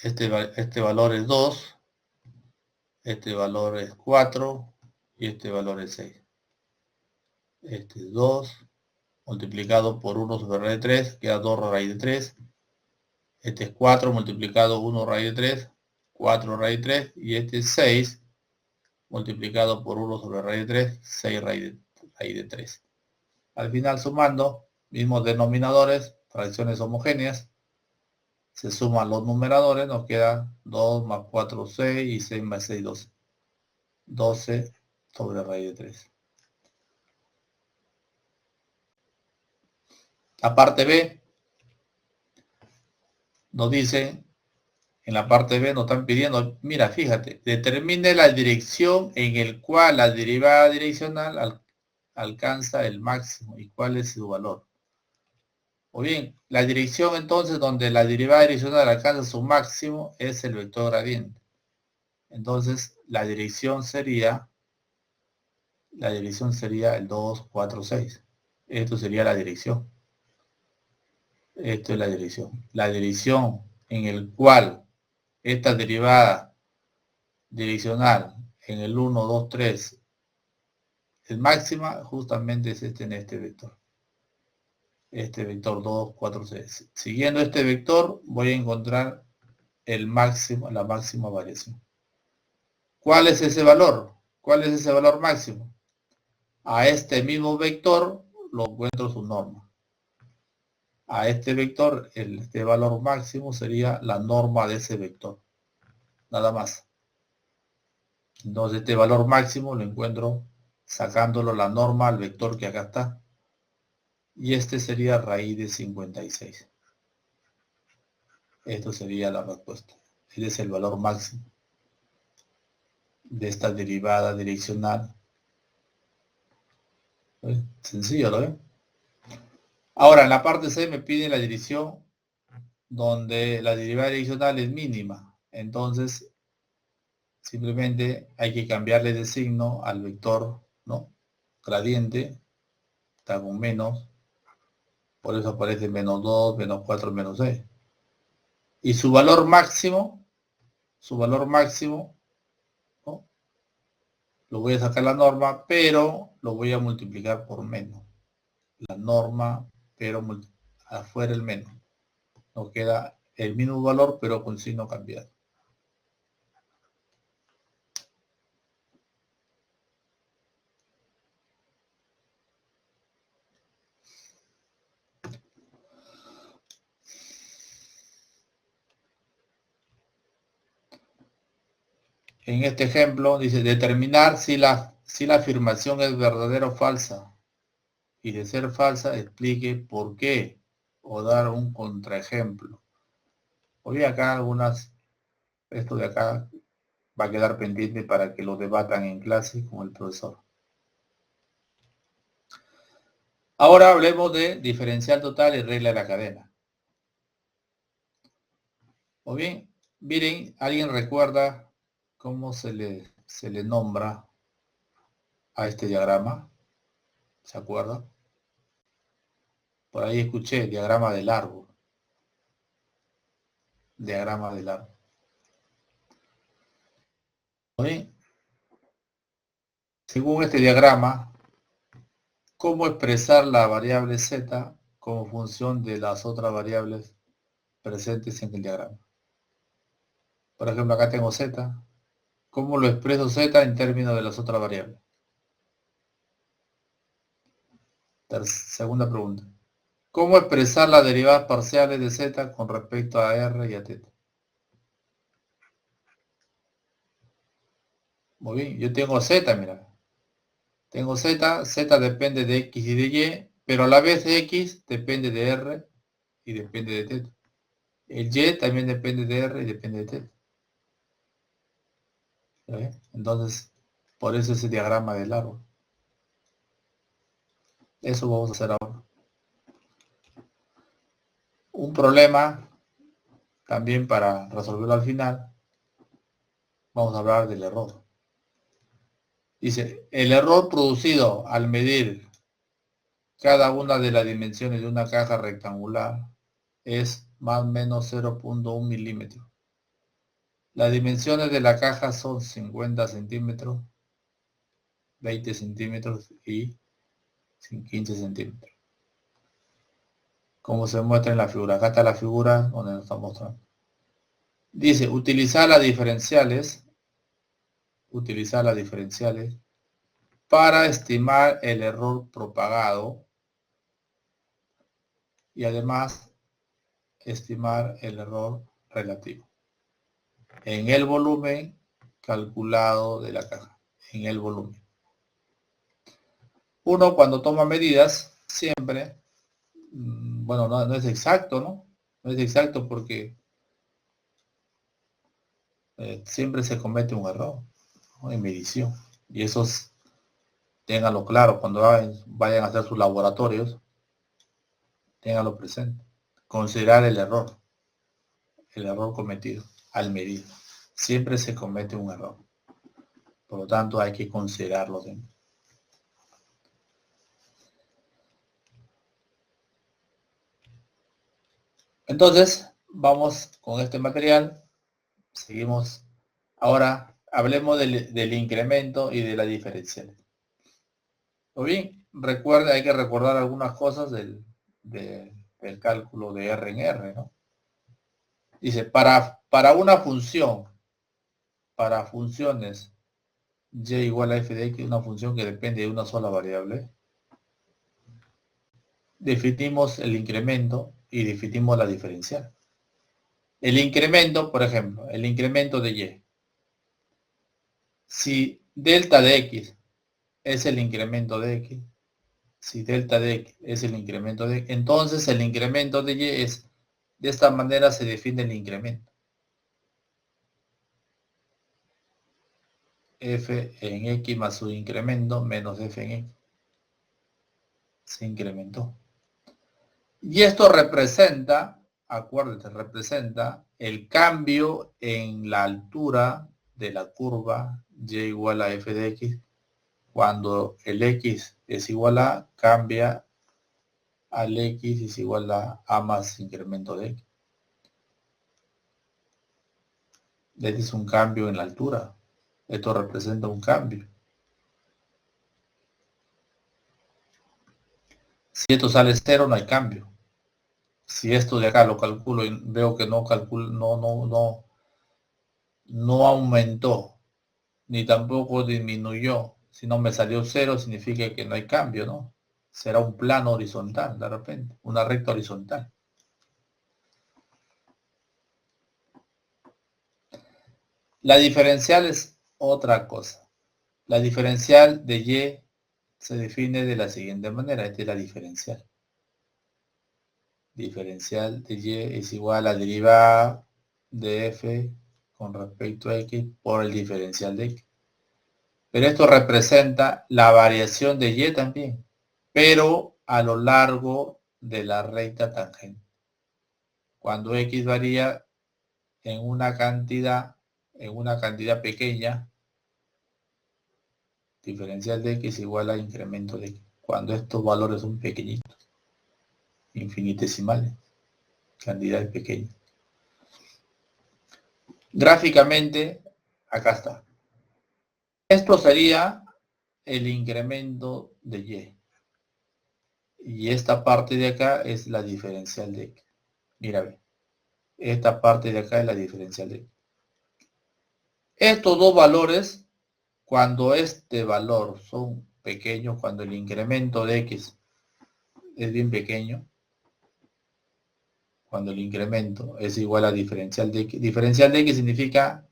Este valor es 2, este valor es 4 y este valor es 6. Este es 2, multiplicado por 1 sobre raíz de 3, queda 2 raíz de 3. Este es 4 multiplicado 1 raíz de 3, 4 raíz de 3. Y este es 6 multiplicado por 1 sobre raíz de 3, 6 raíz de 3. Al final sumando, mismos denominadores, fracciones homogéneas, se suman los numeradores, nos queda 2 más 4, 6 y 6 más 6, 12. 12 sobre raíz de 3. La parte B nos dice, en la parte B nos están pidiendo, mira, fíjate, determine la dirección en el cual la derivada direccional alcanza el máximo y cuál es su valor. O bien, la dirección entonces donde la derivada direccional alcanza su máximo es el vector gradiente. Entonces, la dirección sería el 2, 4, 6. Esto sería la dirección. Esto es la dirección. La dirección en el cual esta derivada direccional en el 1, 2, 3 es máxima, justamente es en este vector. Este vector 2, 4, 6. Siguiendo este vector voy a encontrar el máximo, la máxima variación. ¿Cuál es ese valor? ¿Cuál es ese valor máximo? A este mismo vector lo encuentro su norma. A este vector, este valor máximo sería la norma de ese vector. Nada más. Entonces este valor máximo lo encuentro sacándolo la norma al vector que acá está. Y este sería raíz de 56. Esto sería la respuesta. Este es el valor máximo de esta derivada direccional. Sencillo, ¿lo ven? Ahora, en la parte C me pide la dirección donde la derivada direccional es mínima. Entonces, simplemente hay que cambiarle de signo al vector, ¿no? Gradiente, está con menos, por eso aparece menos 2, menos 4, menos 6. Y su valor máximo, ¿no? Lo voy a sacar la norma, pero lo voy a multiplicar por menos. La norma, pero afuera el menos. Nos queda el mismo valor, pero con signo cambiado. En este ejemplo dice determinar si la afirmación es verdadera o falsa. Y de ser falsa, explique por qué. O dar un contraejemplo. Hoy acá esto de acá va a quedar pendiente para que lo debatan en clase con el profesor. Ahora hablemos de diferencial total y regla de la cadena. O bien, miren, ¿alguien recuerda cómo se le nombra a este diagrama? ¿Se acuerda? Por ahí escuché diagrama del árbol. Diagrama del árbol. ¿Bien? Según este diagrama, ¿cómo expresar la variable z como función de las otras variables presentes en el diagrama? Por ejemplo, acá tengo z. ¿Cómo lo expreso z en términos de las otras variables? Segunda pregunta. ¿Cómo expresar las derivadas parciales de z con respecto a r y a θ? Muy bien, yo tengo z, mira. Tengo z depende de x y de y, pero a la vez x depende de r y depende de θ. El y también depende de r y depende de θ. Entonces, por eso ese diagrama del árbol. Eso vamos a hacer ahora. Un problema, también para resolverlo al final, vamos a hablar del error. Dice, el error producido al medir cada una de las dimensiones de una caja rectangular es más o menos 0.1 milímetros. Las dimensiones de la caja son 50 centímetros, 20 centímetros y 15 centímetros. Como se muestra en la figura. Acá está la figura donde nos está mostrando. Dice, utilizar las diferenciales para estimar el error propagado y además estimar el error relativo en el volumen calculado de la caja, en el volumen. Uno cuando toma medidas siempre, bueno, no es exacto, ¿no? No es exacto porque siempre se comete un error, ¿no? En medición. Y esos, ténganlo claro, cuando vayan a hacer sus laboratorios, ténganlo presente. Considerar el error cometido al medir. Siempre se comete un error. Por lo tanto, hay que considerarlo siempre. Entonces, vamos con este material. Seguimos. Ahora, hablemos del incremento y de la diferencial. O bien, recuerda, hay que recordar algunas cosas del cálculo de R en R, ¿no? Dice, para una función, para funciones y igual a f de x, una función que depende de una sola variable, definimos el incremento y definimos la diferencial. El incremento, por ejemplo, el incremento de y. Si delta de x es el incremento de x, si delta de x es el incremento de x, entonces el incremento de y es, de esta manera se define el incremento. F en x más su incremento menos f en x. Se incrementó. Y esto representa acuérdate, representa el cambio en la altura de la curva y igual a f de x. Cuando el x es igual a, cambia al x es igual a más incremento de x. Este es un cambio en la altura. Esto representa un cambio. Si esto sale 0, no hay cambio. Si esto de acá lo calculo y veo que no aumentó, ni tampoco disminuyó, si no me salió 0, significa que no hay cambio, ¿no? Será un plano horizontal, de repente, una recta horizontal. La diferencial es otra cosa. La diferencial de y se define de la siguiente manera. Esta es la diferencial. Diferencial de y es igual a la derivada de f con respecto a x por el diferencial de x. Pero esto representa la variación de y también, pero a lo largo de la recta tangente. Cuando x varía en una cantidad pequeña, diferencial de x igual a incremento de x. Cuando estos valores son pequeñitos, infinitesimales, cantidades pequeñas. Gráficamente, acá está. Esto sería el incremento de y. Y esta parte de acá es la diferencial de x. Mira, ve. Esta parte de acá es la diferencial de x. Estos dos valores, cuando este valor son pequeños, cuando el incremento de x es bien pequeño, cuando el incremento es igual a diferencial de x. Diferencial de x significa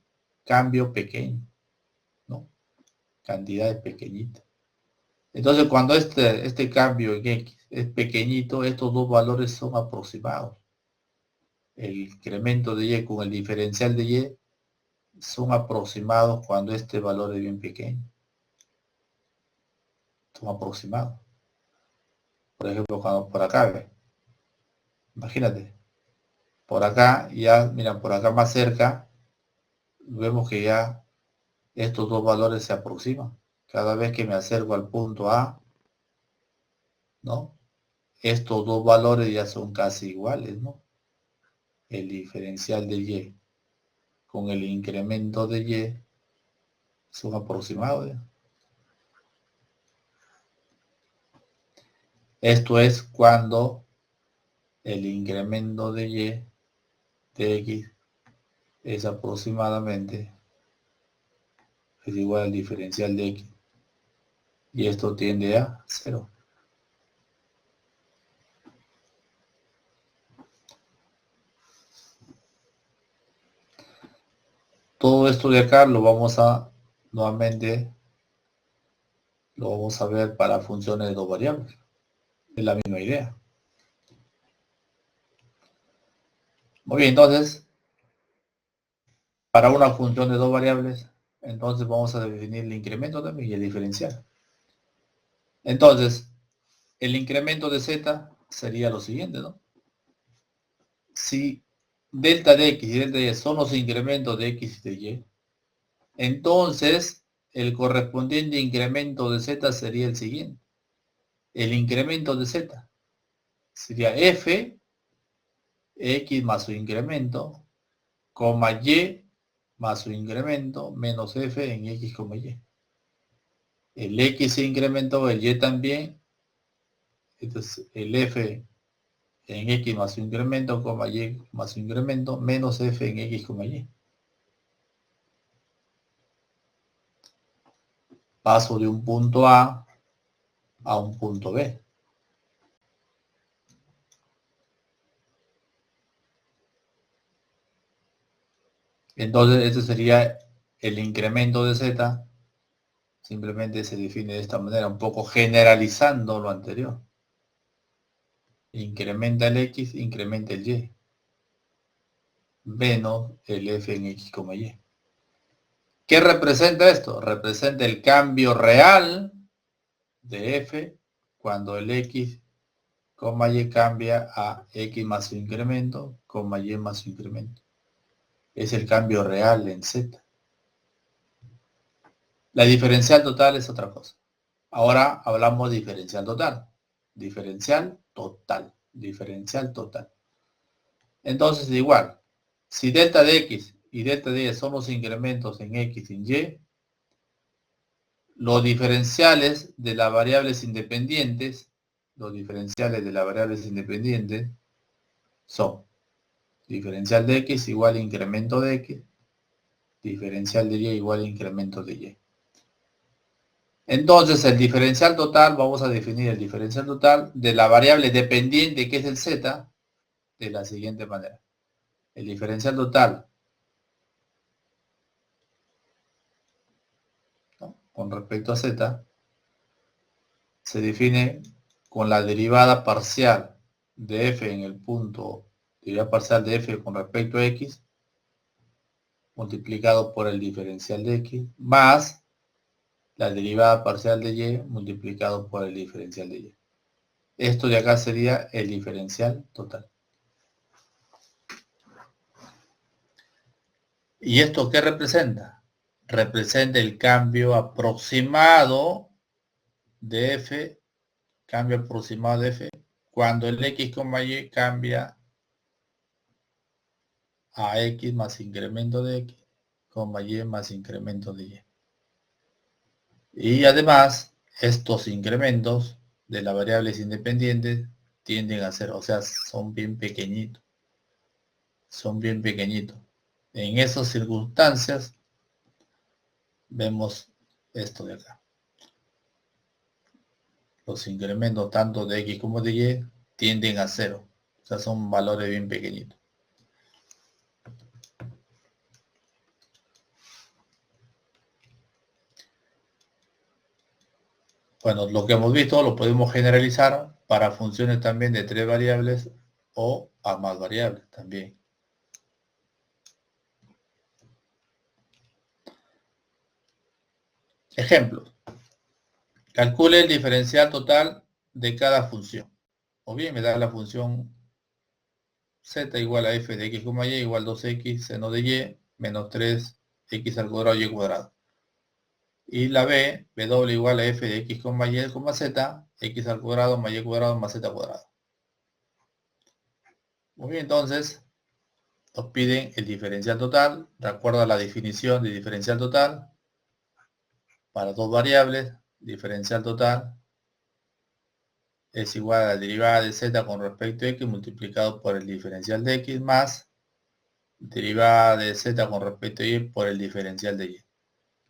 cambio pequeño, ¿no? Cantidades pequeñitas. Entonces, cuando este cambio en x es pequeñito, estos dos valores son aproximados. El incremento de y con el diferencial de y son aproximados cuando este valor es bien pequeño. Son aproximados. Por ejemplo, cuando por acá, ¿ve? Imagínate, por acá ya, mira, por acá más cerca, vemos que ya estos dos valores se aproximan. Cada vez que me acerco al punto A, ¿no? Estos dos valores ya son casi iguales, ¿no? El diferencial de y con el incremento de y son aproximados, ¿ya? Esto es cuando el incremento de y de x es aproximadamente es igual al diferencial de x y esto tiende a 0. Todo esto de acá lo vamos a nuevamente lo vamos a ver para funciones de dos variables. Es la misma idea. Muy bien, entonces para una función de dos variables, entonces vamos a definir el incremento también y el diferencial. Entonces, el incremento de z sería lo siguiente, ¿no? Si delta de x y delta de y son los incrementos de x y de y, entonces el correspondiente incremento de z sería el siguiente. El incremento de z sería f, x más su incremento, coma y más su incremento, menos f en x, y. El x se incrementó, el y también. Entonces el f en x más su incremento, y más su incremento, menos f en x, y. Paso de un punto A un punto B. Entonces este sería el incremento de z. Simplemente se define de esta manera, un poco generalizando lo anterior. Incrementa el x, incrementa el y. Menos el f en x, y. ¿Qué representa esto? Representa el cambio real de f cuando el x coma y cambia a x más su incremento, coma y más su incremento. Es el cambio real en z. La diferencial total es otra cosa. Ahora hablamos de diferencial total. Diferencial total. Diferencial total. Entonces, igual, si delta de x y delta de y son los incrementos en x y en y, los diferenciales de las variables independientes, son diferencial de x igual a incremento de x, diferencial de y igual a incremento de y. Entonces, el diferencial total, vamos a definir el diferencial total de la variable dependiente que es el z de la siguiente manera. El diferencial total, ¿no?, con respecto a z se define con la derivada parcial de f en el punto, derivada parcial de f con respecto a x, multiplicado por el diferencial de x, más la derivada parcial de y multiplicado por el diferencial de y. Esto de acá sería el diferencial total. ¿Y esto qué representa? Representa el cambio aproximado de f, cuando el x, y cambia a x más incremento de x, y más incremento de y. Y además, estos incrementos de las variables independientes tienden a ser, o sea, son bien pequeñitos. En esas circunstancias, vemos esto de acá. Los incrementos tanto de x como de y tienden a cero. O sea, son valores bien pequeñitos. Bueno, lo que hemos visto lo podemos generalizar para funciones también de 3 variables o a más variables también. Ejemplos. Calcule el diferencial total de cada función. O bien me da la función z igual a f de x, y igual 2x seno de y menos 3x al cuadrado y cuadrado. Y la b, w igual a f de x, y, z, x al cuadrado más y cuadrado más z cuadrado. Muy bien, entonces nos piden el diferencial total, de acuerdo a la definición de diferencial total, para dos variables, diferencial total es igual a la derivada de z con respecto a x multiplicado por el diferencial de x más derivada de z con respecto a y por el diferencial de y.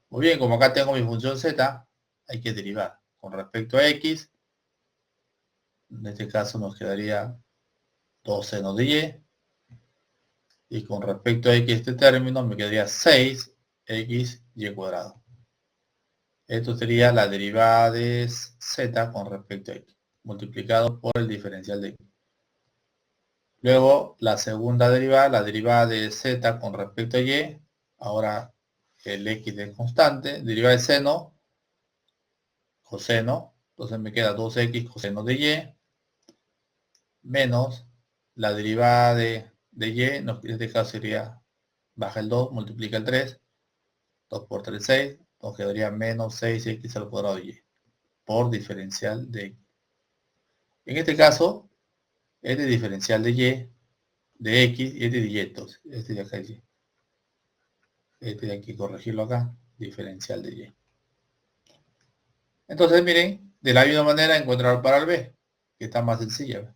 Muy bien, como acá tengo mi función z, hay que derivar con respecto a x. En este caso nos quedaría 2 seno de y. Y con respecto a x este término me quedaría 6x y cuadrado. Esto sería la derivada de z con respecto a x, multiplicado por el diferencial de x. Luego, la segunda derivada, la derivada de z con respecto a y, ahora el x es constante, derivada de seno, coseno, entonces me queda 2x coseno de y, menos la derivada de y, en este caso sería, baja el 2, multiplica el 3, 2 por 3, 6, nos quedaría menos 6x al cuadrado de y, por diferencial de x. En este caso, este diferencial de y, de x, y este de y, entonces, este de acá es y. Este de aquí, corregirlo acá, diferencial de y. Entonces, miren, de la misma manera encontrar para el b, que está más sencilla.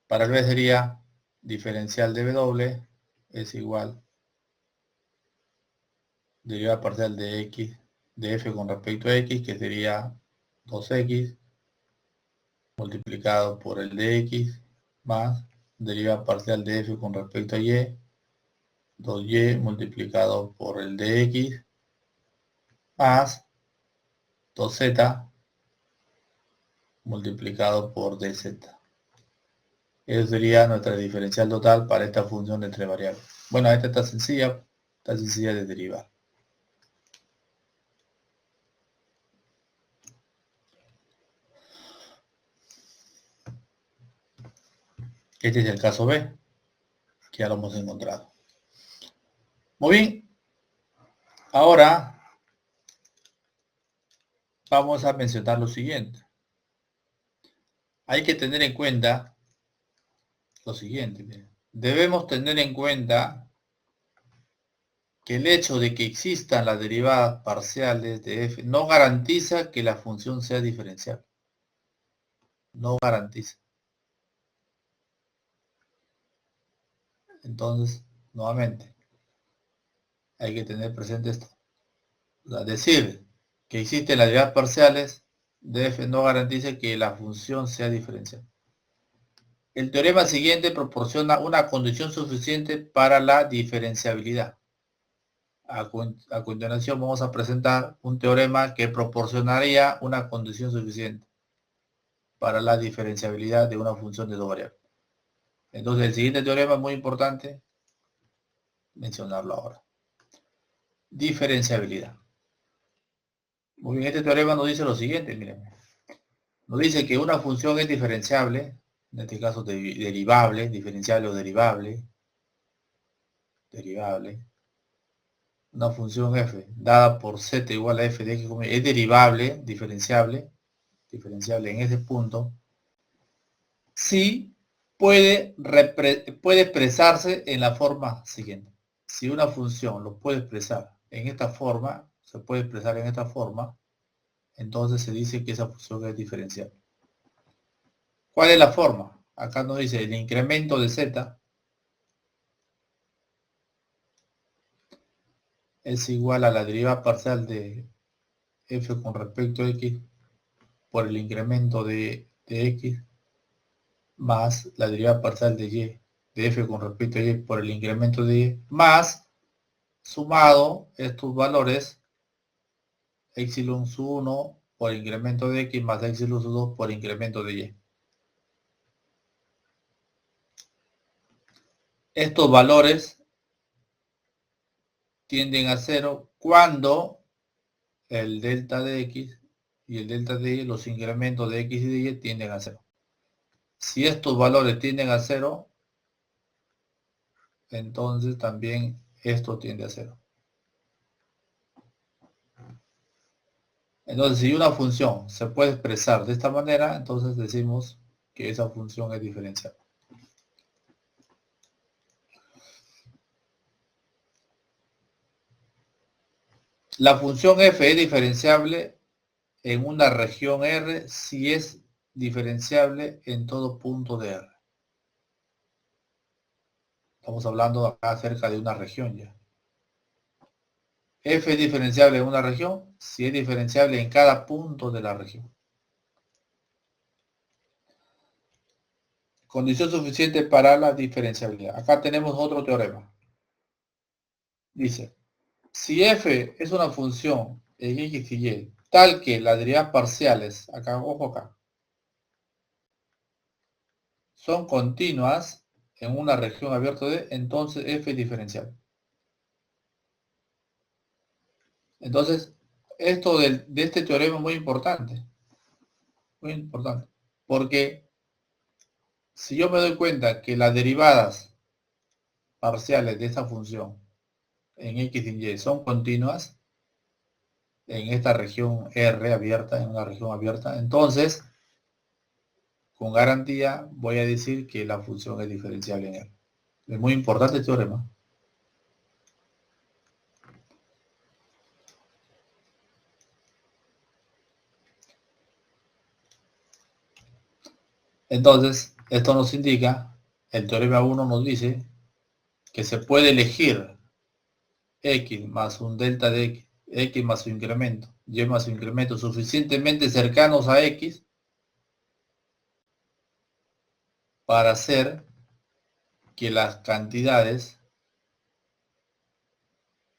Para el b sería diferencial de w es igual derivada parcial de x, de f con respecto a x, que sería 2x multiplicado por el de x más derivada parcial de f con respecto a y, 2y multiplicado por el de x más 2z multiplicado por dz. Eso sería nuestra diferencial total para esta función de 3 variables. Bueno, esta está sencilla de derivar. Este es el caso B, que ya lo hemos encontrado. Muy bien. Ahora vamos a mencionar lo siguiente. Hay que tener en cuenta lo siguiente. Debemos tener en cuenta que el hecho de que existan las derivadas parciales de f no garantiza que la función sea diferenciable. No garantiza. Entonces, nuevamente, hay que tener presente esto. O sea, decir que existen las derivadas parciales de f no garantiza que la función sea diferenciable. El teorema siguiente proporciona una condición suficiente para la diferenciabilidad. A continuación vamos a presentar un teorema que proporcionaría una condición suficiente para la diferenciabilidad de una función de dos variables. Entonces el siguiente teorema es muy importante mencionarlo ahora. Diferenciabilidad. Muy bien, este teorema nos dice lo siguiente, miren. Nos dice que una función es diferenciable, en este caso derivable, diferenciable o derivable. Una función f dada por z igual a f de x es derivable, diferenciable en ese punto, si puede expresarse en la forma siguiente. Si una función lo puede expresar en esta forma, se puede expresar en esta forma, entonces se dice que esa función es diferenciable. ¿Cuál es la forma? Acá nos dice el incremento de z es igual a la derivada parcial de f con respecto a x por el incremento de x más la derivada parcial de y de f con respecto a y por el incremento de y más sumado estos valores epsilon sub 1 por incremento de x más epsilon sub 2 por incremento de y. Estos valores tienden a cero cuando el delta de x y el delta de y, los incrementos de x y de y tienden a cero. Si estos valores tienden a cero, entonces también esto tiende a cero. Entonces, si una función se puede expresar de esta manera, entonces decimos que esa función es diferenciable. La función f es diferenciable en una región R si es diferenciable en todo punto de R. Estamos hablando acá acerca de una región ya. F es diferenciable en una región si es diferenciable en cada punto de la región. Condición suficiente para la diferenciabilidad. Acá tenemos otro teorema. Dice, si f es una función en x y y tal que las derivadas parciales, acá, ojo acá, son continuas en una región abierta de, entonces f es diferenciable. Entonces, esto de este teorema es muy importante, porque si yo me doy cuenta que las derivadas parciales de esta función en x y y son continuas en esta región R abierta, en una región abierta, entonces con garantía voy a decir que la función es diferenciable en R. Es muy importante el teorema. Entonces, esto nos indica, el teorema 1 nos dice que se puede elegir x más un delta de x, x más su incremento, y más su incremento suficientemente cercanos a x para hacer que las cantidades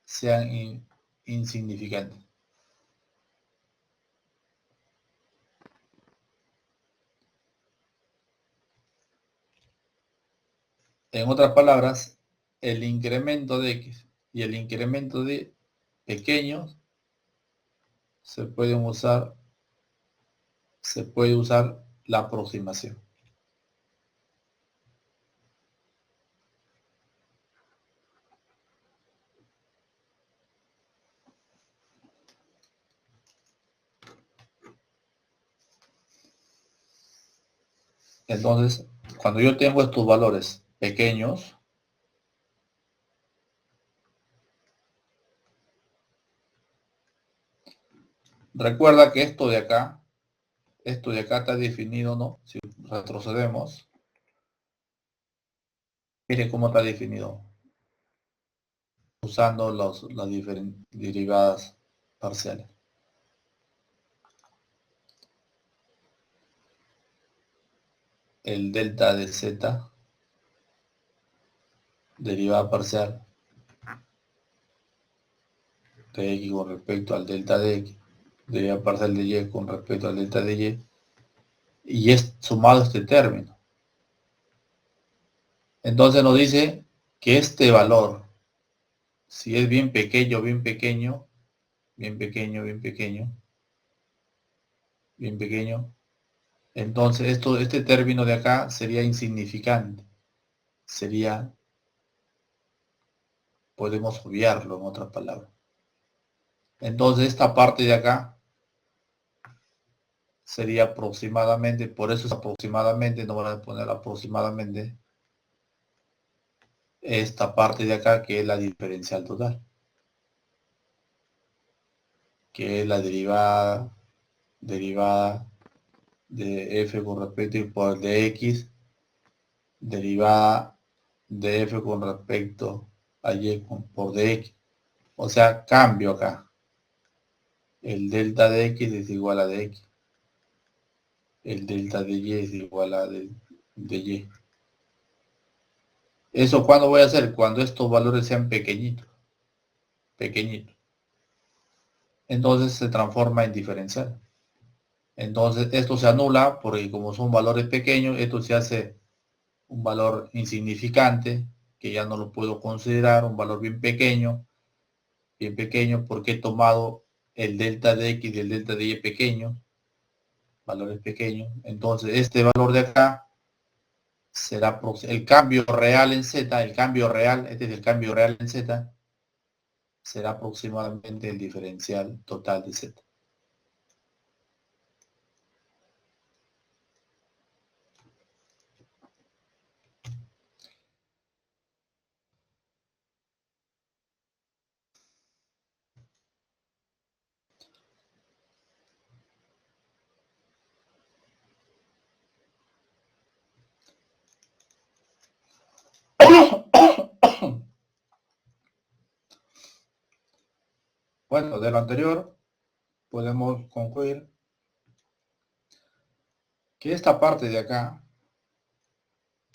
sean insignificantes. En otras palabras, el incremento de x y el incremento de pequeños se puede usar la aproximación. Entonces, cuando yo tengo estos valores pequeños, recuerda que esto de acá está definido, ¿no? Si retrocedemos, mire cómo está definido, usando las diferentes derivadas parciales. El delta de z, derivada parcial de x con respecto al delta de x, derivada parcial de y con respecto al delta de y es sumado este término. Entonces nos dice que este valor, si es bien pequeño, bien pequeño, bien pequeño, bien pequeño, bien pequeño, entonces este término de acá sería insignificante. Podemos obviarlo en otras palabras. Entonces esta parte de acá sería aproximadamente, por eso es aproximadamente, no voy a poner aproximadamente, esta parte de acá que es la diferencial total, que es la derivada de f con respecto al poder de x, derivada de f con respecto a y por dx. O sea, cambio acá. El delta de x es igual a dx. El delta de y es igual a de y. ¿Eso cuándo voy a hacer? Cuando estos valores sean pequeñitos. Pequeñitos. Entonces se transforma en diferencial. Entonces esto se anula porque como son valores pequeños, esto se hace un valor insignificante, que ya no lo puedo considerar, un valor bien pequeño porque he tomado el delta de x y el delta de y pequeños, valores pequeños. Entonces este valor de acá será el cambio real en z, el cambio real, este es el cambio real en z, será aproximadamente el diferencial total de z. Bueno, de lo anterior podemos concluir que esta parte de acá,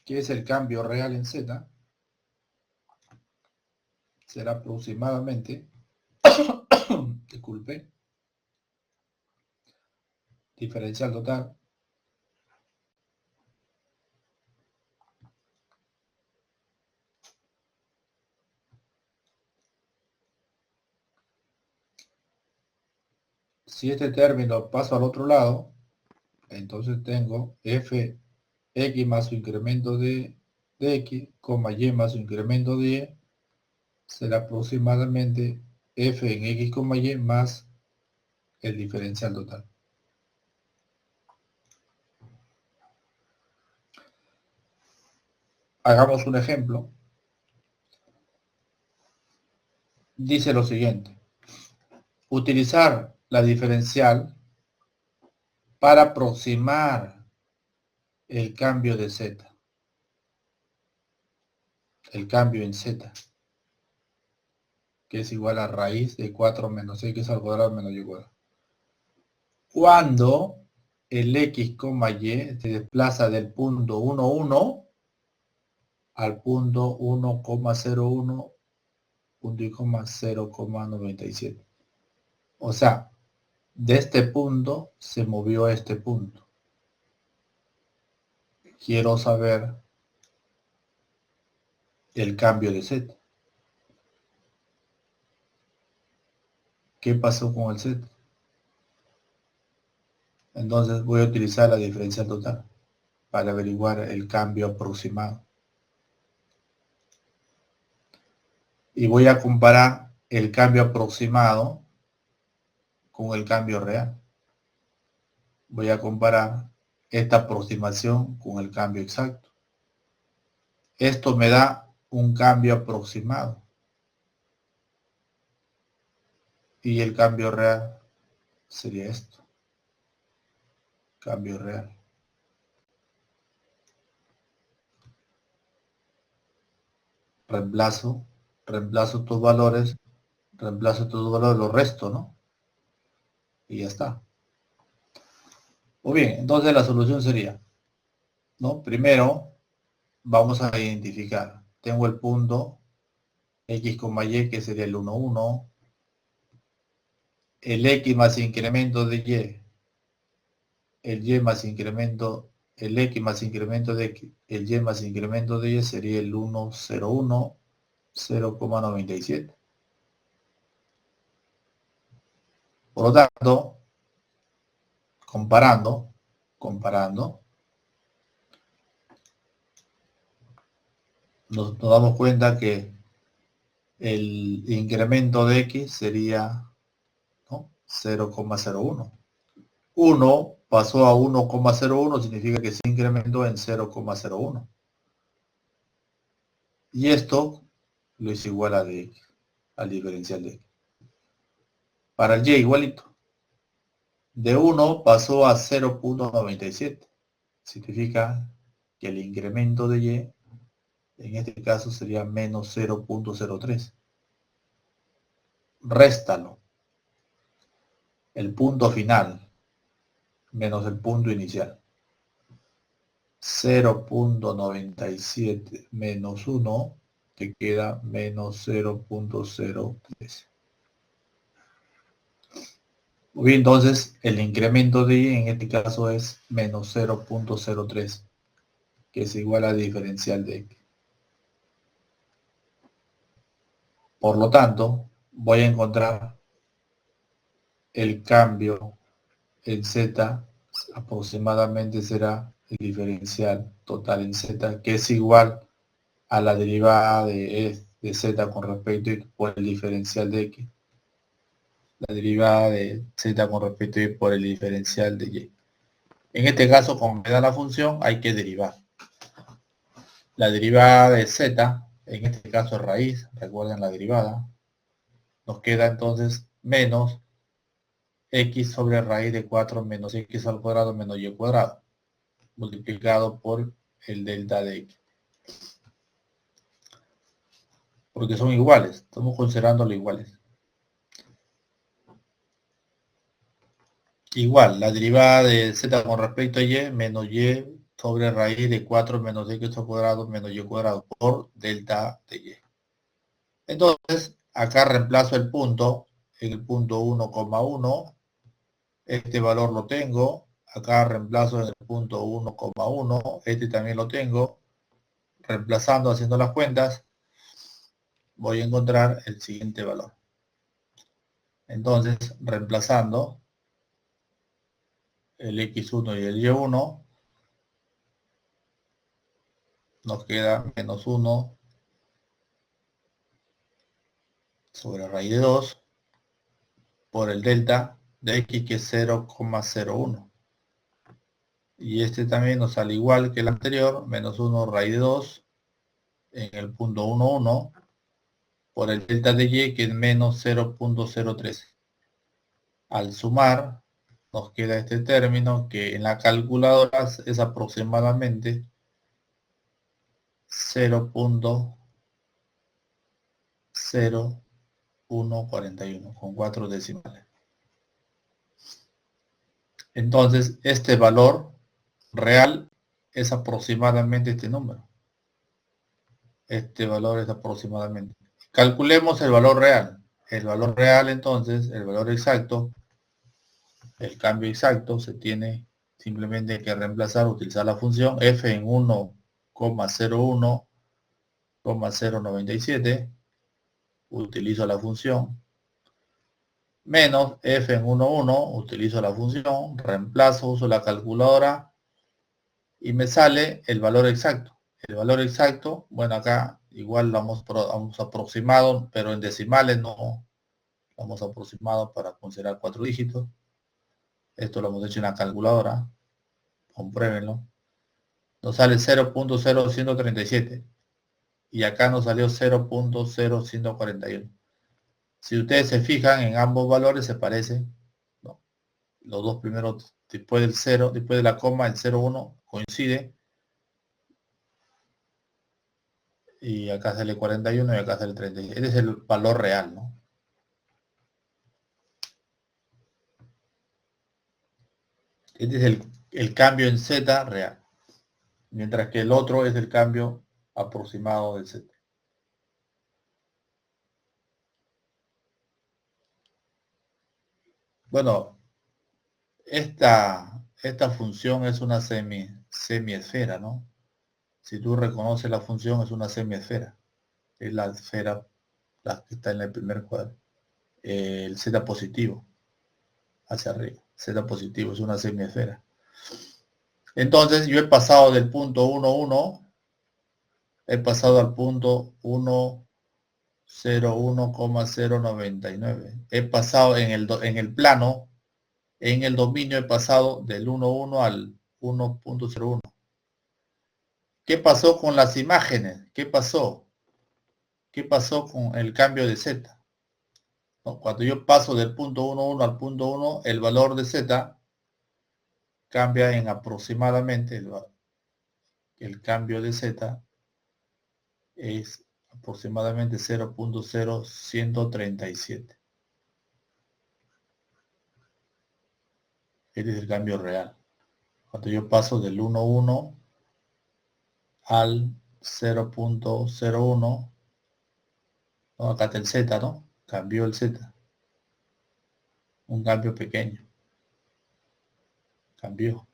que es el cambio real en z, será aproximadamente, disculpe, diferencial total si este término pasa al otro lado, entonces tengo f x más su incremento de x, y más su incremento de y, será aproximadamente f en x, y más el diferencial total. Hagamos un ejemplo. Dice lo siguiente. Utilizar la diferencial para aproximar el cambio de z. El cambio en z. Que es igual a raíz de 4 menos x al cuadrado menos y cuadrado. Cuando el x, y se desplaza del punto 1, 1 al punto 1,01, punto y coma 0,97. O sea, de este punto se movió a este punto. Quiero saber el cambio de z. ¿Qué pasó con el z? Entonces voy a utilizar la diferencial total para averiguar el cambio aproximado. Y voy a comparar el cambio aproximado con el cambio real. Voy a comparar esta aproximación con el cambio exacto. Esto me da un cambio aproximado. Y el cambio real sería esto. Cambio real. Reemplazo tus valores, los resto, ¿no? Y ya está. Muy bien, entonces la solución sería, ¿no? Primero, vamos a identificar. Tengo el punto X, Y, que sería el 1, 1. El X más incremento de Y. El Y más incremento, el X más incremento de X. El Y más incremento de Y sería el 1, 0, 1, 0,97. Por lo tanto, comparando, nos damos cuenta que el incremento de X sería, ¿no?, 0,01. 1 pasó a 1,01, significa que se incrementó en 0,01. Y esto lo es igual a dx, al diferencial de x. Para el y igualito. De 1 pasó a 0,97. Significa que el incremento de y, en este caso, sería menos 0,03. Réstalo. El punto final menos el punto inicial. 0,97 menos 1 te queda menos 0,03. Y entonces el incremento de y en este caso es menos 0,03, que es igual a diferencial de x. Por lo tanto, voy a encontrar el cambio en z, aproximadamente será el diferencial total en z, que es igual a la derivada de z con respecto a x por el diferencial de x. La derivada de z con respecto a y por el diferencial de y. En este caso, como me da la función, hay que derivar. La derivada de z, en este caso es raíz, recuerden la derivada, nos queda entonces menos x sobre raíz de 4 menos x al cuadrado menos y cuadrado, multiplicado por el delta de x. Porque son iguales, estamos considerándolo iguales. Igual, la derivada de z con respecto a y menos y sobre raíz de 4 menos x al cuadrado menos y cuadrado por delta de y. Entonces, acá reemplazo el punto en el punto 1,1. Este valor lo tengo. Acá reemplazo en el punto 1,1. Este también lo tengo. Reemplazando, haciendo las cuentas, voy a encontrar el siguiente valor. Entonces, reemplazando el x1 y el y1, nos queda menos 1 sobre raíz de 2 por el delta de x, que es 0,01. Y este también nos sale igual que el anterior, menos 1 raíz de 2 en el punto 1,1 por el delta de y, que es menos 0,03. Al sumar, nos queda este término que en la calculadora es aproximadamente 0,0141 con 4 decimales. Entonces, este valor real es aproximadamente este número. Este valor es aproximadamente. Calculemos el valor real. El valor real, entonces, el valor exacto, el cambio exacto, se tiene simplemente que reemplazar, utilizar la función f en 1,01,097. Utilizo la función. Menos f en 1,1, utilizo la función. Reemplazo, uso la calculadora. Y me sale el valor exacto. El valor exacto, bueno, acá igual lo hemos aproximado, pero en decimales no lo hemos aproximado para considerar 4 dígitos. Esto lo hemos hecho en la calculadora. compruébenlo, nos sale 0.0137 y acá nos salió 0.0141. Si ustedes se fijan, en ambos valores se parecen, ¿no? Los dos primeros, después del 0, después de la coma, el 0,1 coincide, y acá sale 41 y acá sale 36. Este es el valor real, ¿no? Este es el cambio en Z real, mientras que el otro es el cambio aproximado del Z. Bueno, esta función es una semiesfera, ¿no? Si tú reconoces la función, es una semiesfera. Es la esfera, la que está en el primer cuadro. El Z positivo, hacia arriba. Z positivo es una semiesfera. Entonces, yo he pasado del punto 1, 1, he pasado al punto 1,01,099. He pasado en el plano, en el dominio he pasado del 1,1 al 1.01. ¿Qué pasó con las imágenes? ¿Qué pasó? ¿Qué pasó con el cambio de Z? ¿No? Cuando yo paso del punto 1,1 al punto 1, el valor de Z cambia en aproximadamente, el cambio de Z es aproximadamente 0.0137. Este es el cambio real. Cuando yo paso del 1,1 al 0.01, ¿no? Acá está el Z, ¿no? Cambió el Z. Un cambio pequeño. Cambió.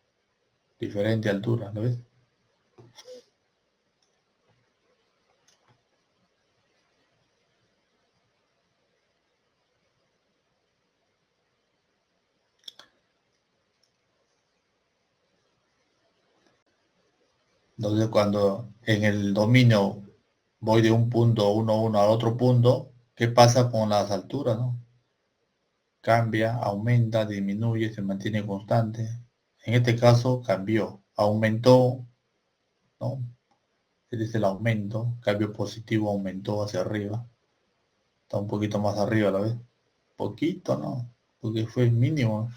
Diferente altura, ¿lo ves? Entonces, cuando en el dominio voy de un punto 1,1 a otro punto, ¿qué pasa con las alturas, no? Cambia, aumenta, disminuye, se mantiene constante. En este caso cambió, aumentó, ¿no? Este es el aumento, cambio positivo, aumentó hacia arriba. Está un poquito más arriba, ¿la ves? Poquito, ¿no? Porque fue mínimo.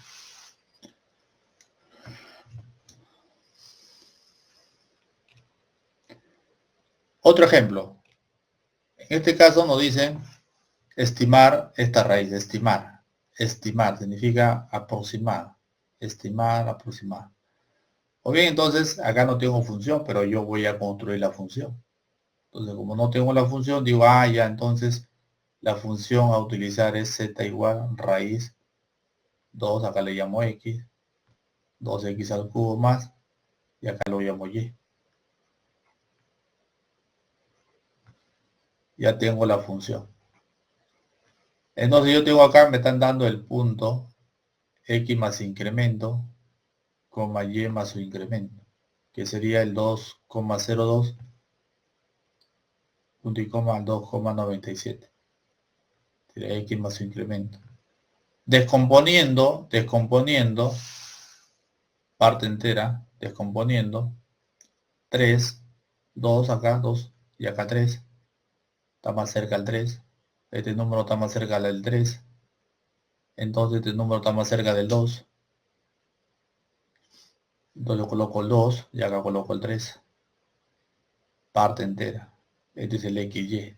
Otro ejemplo. En este caso nos dicen estimar esta raíz, estimar. Estimar significa aproximar. Estimar, aproximar. O bien, entonces, acá no tengo función, pero yo voy a construir la función. Entonces, como no tengo la función, digo, ya, entonces, la función a utilizar es z igual raíz 2, acá le llamo x, 2x al cubo más, y acá lo llamo y. Ya tengo la función. Entonces yo tengo acá, me están dando el punto x más incremento, coma y más su incremento, que sería el 2,02, punto y coma al 2,97. Sería x más su incremento. Descomponiendo, parte entera, descomponiendo, 3, 2 acá, 2, y acá 3, está más cerca al 3, este número está más cerca del 3, entonces este número está más cerca del 2, entonces coloco el 2 y acá coloco el 3, parte entera, este es el XY.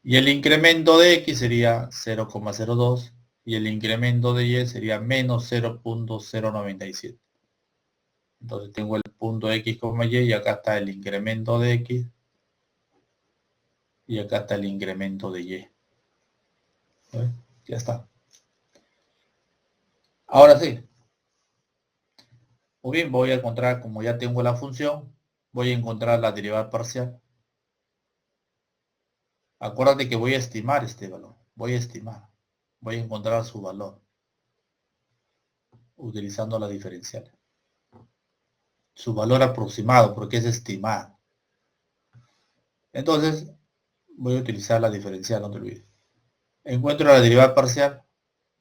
Y el incremento de X sería 0,02 y el incremento de Y sería menos 0.097. Entonces tengo el punto X, Y acá está el incremento de X y acá está el incremento de Y. ¿Ves? Ya está. Ahora sí. Muy bien, voy a encontrar, como ya tengo la función, voy a encontrar la derivada parcial. Acuérdate que voy a estimar este valor. Voy a estimar. Voy a encontrar su valor utilizando la diferencial. Su valor aproximado, porque es estimar. Entonces, voy a utilizar la diferencial, no te olvides. Encuentro la derivada parcial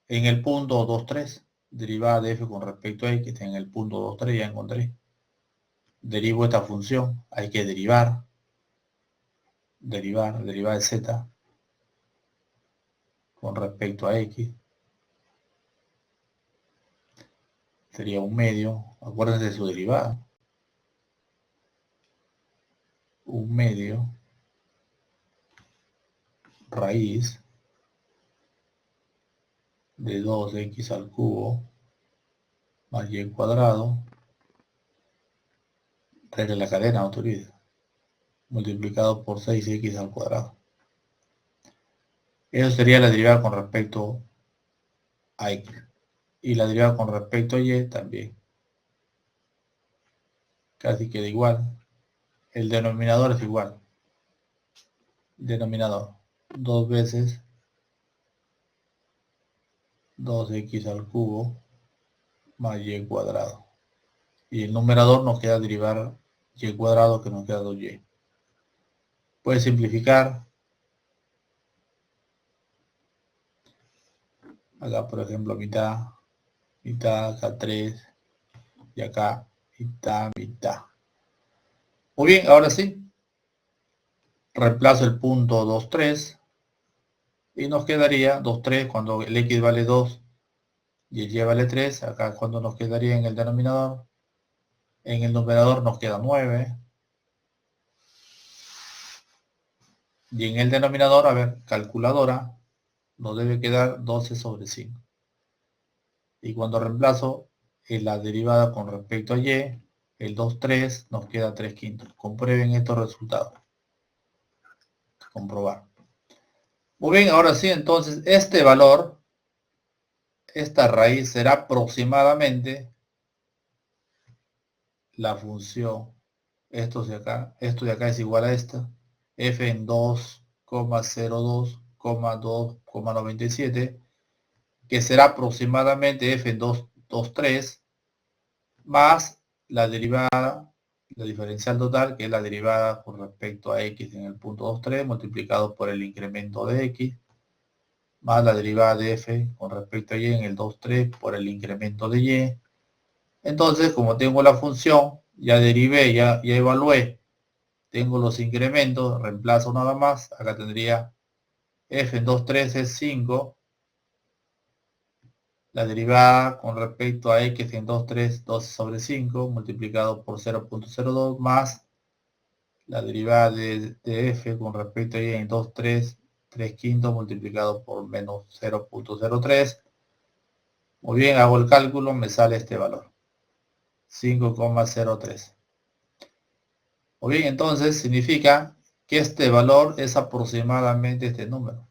en el punto 2, 3. derivada de f con respecto a x en el punto 2, 3, ya encontré. Derivo esta función, hay que derivar de z con respecto a x. Sería un medio, acuérdense de su derivada. Un medio raíz de 2x al cubo más y cuadrado, regla de la cadena, no te olvides, multiplicado por 6x al cuadrado. Eso sería la derivada con respecto a x. Y la derivada con respecto a y también. Casi queda igual. El denominador es igual. Denominador. 2 veces 2x al cubo más y cuadrado. Y el numerador nos queda derivar y cuadrado, que nos queda 2y. Puedes simplificar. Acá, por ejemplo, mitad, acá 3, y acá mitad. Muy bien, ahora sí. Reemplazo el punto 2, 3. Y nos quedaría 2, 3 cuando el x vale 2 y el y vale 3. Acá cuando nos quedaría en el denominador. En el numerador nos queda 9. Y en el denominador, a ver, calculadora, nos debe quedar 12 sobre 5. Y cuando reemplazo en la derivada con respecto a y, el 2, 3, nos queda 3 quintos. Comprueben estos resultados. Comprobar. Muy bien, ahora sí, entonces este valor, esta raíz será aproximadamente la función, esto de acá es igual a esta, f en 2,02,2,97, que será aproximadamente f en 2,23, más la derivada, la diferencial total, que es la derivada con respecto a x en el punto 2,3 multiplicado por el incremento de x, más la derivada de f con respecto a y en el 2,3 por el incremento de y. Entonces, como tengo la función, ya derivé, ya evalué, tengo los incrementos, reemplazo nada más, acá tendría f en 2,3 es 5, la derivada con respecto a x en 2,3, 12 sobre 5, multiplicado por 0,02, más la derivada de f con respecto a y en 2,3, 3 quintos, multiplicado por menos 0,03. Muy bien, hago el cálculo, me sale este valor, 5,03. Muy bien, entonces significa que este valor es aproximadamente este número.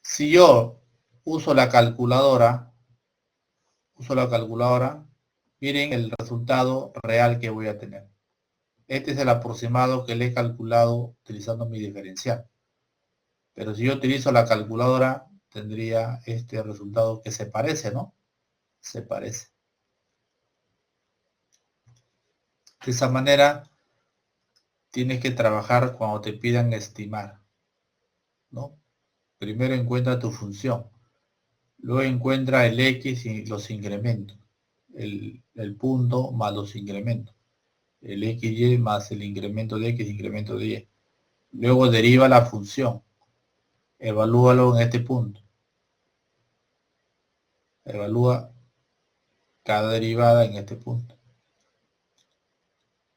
Si yo uso la calculadora, miren el resultado real que voy a tener. Este es el aproximado que le he calculado utilizando mi diferencial. Pero si yo utilizo la calculadora, tendría este resultado que se parece, ¿no? Se parece. De esa manera, tienes que trabajar cuando te pidan estimar, ¿no? Primero encuentra tu función. Luego encuentra el x y los incrementos. El punto más los incrementos. El xy más el incremento de x, incremento de y. Luego deriva la función. Evalúalo en este punto. Evalúa cada derivada en este punto.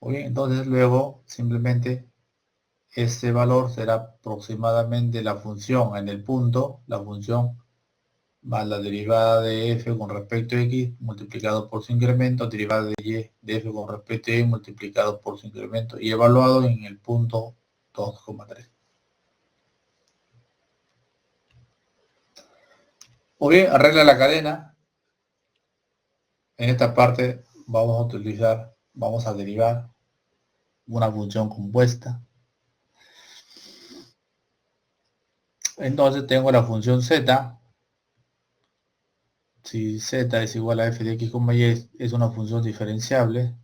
Muy bien, entonces luego simplemente este valor será aproximadamente la función en el punto, la función más la derivada de f con respecto a x multiplicado por su incremento, derivada de y de f con respecto a y multiplicado por su incremento y evaluado en el punto 2,3. O bien, arregla la cadena. En esta parte vamos a derivar una función compuesta. Entonces tengo la función z. Si z es igual a f de x, y es una función diferenciable,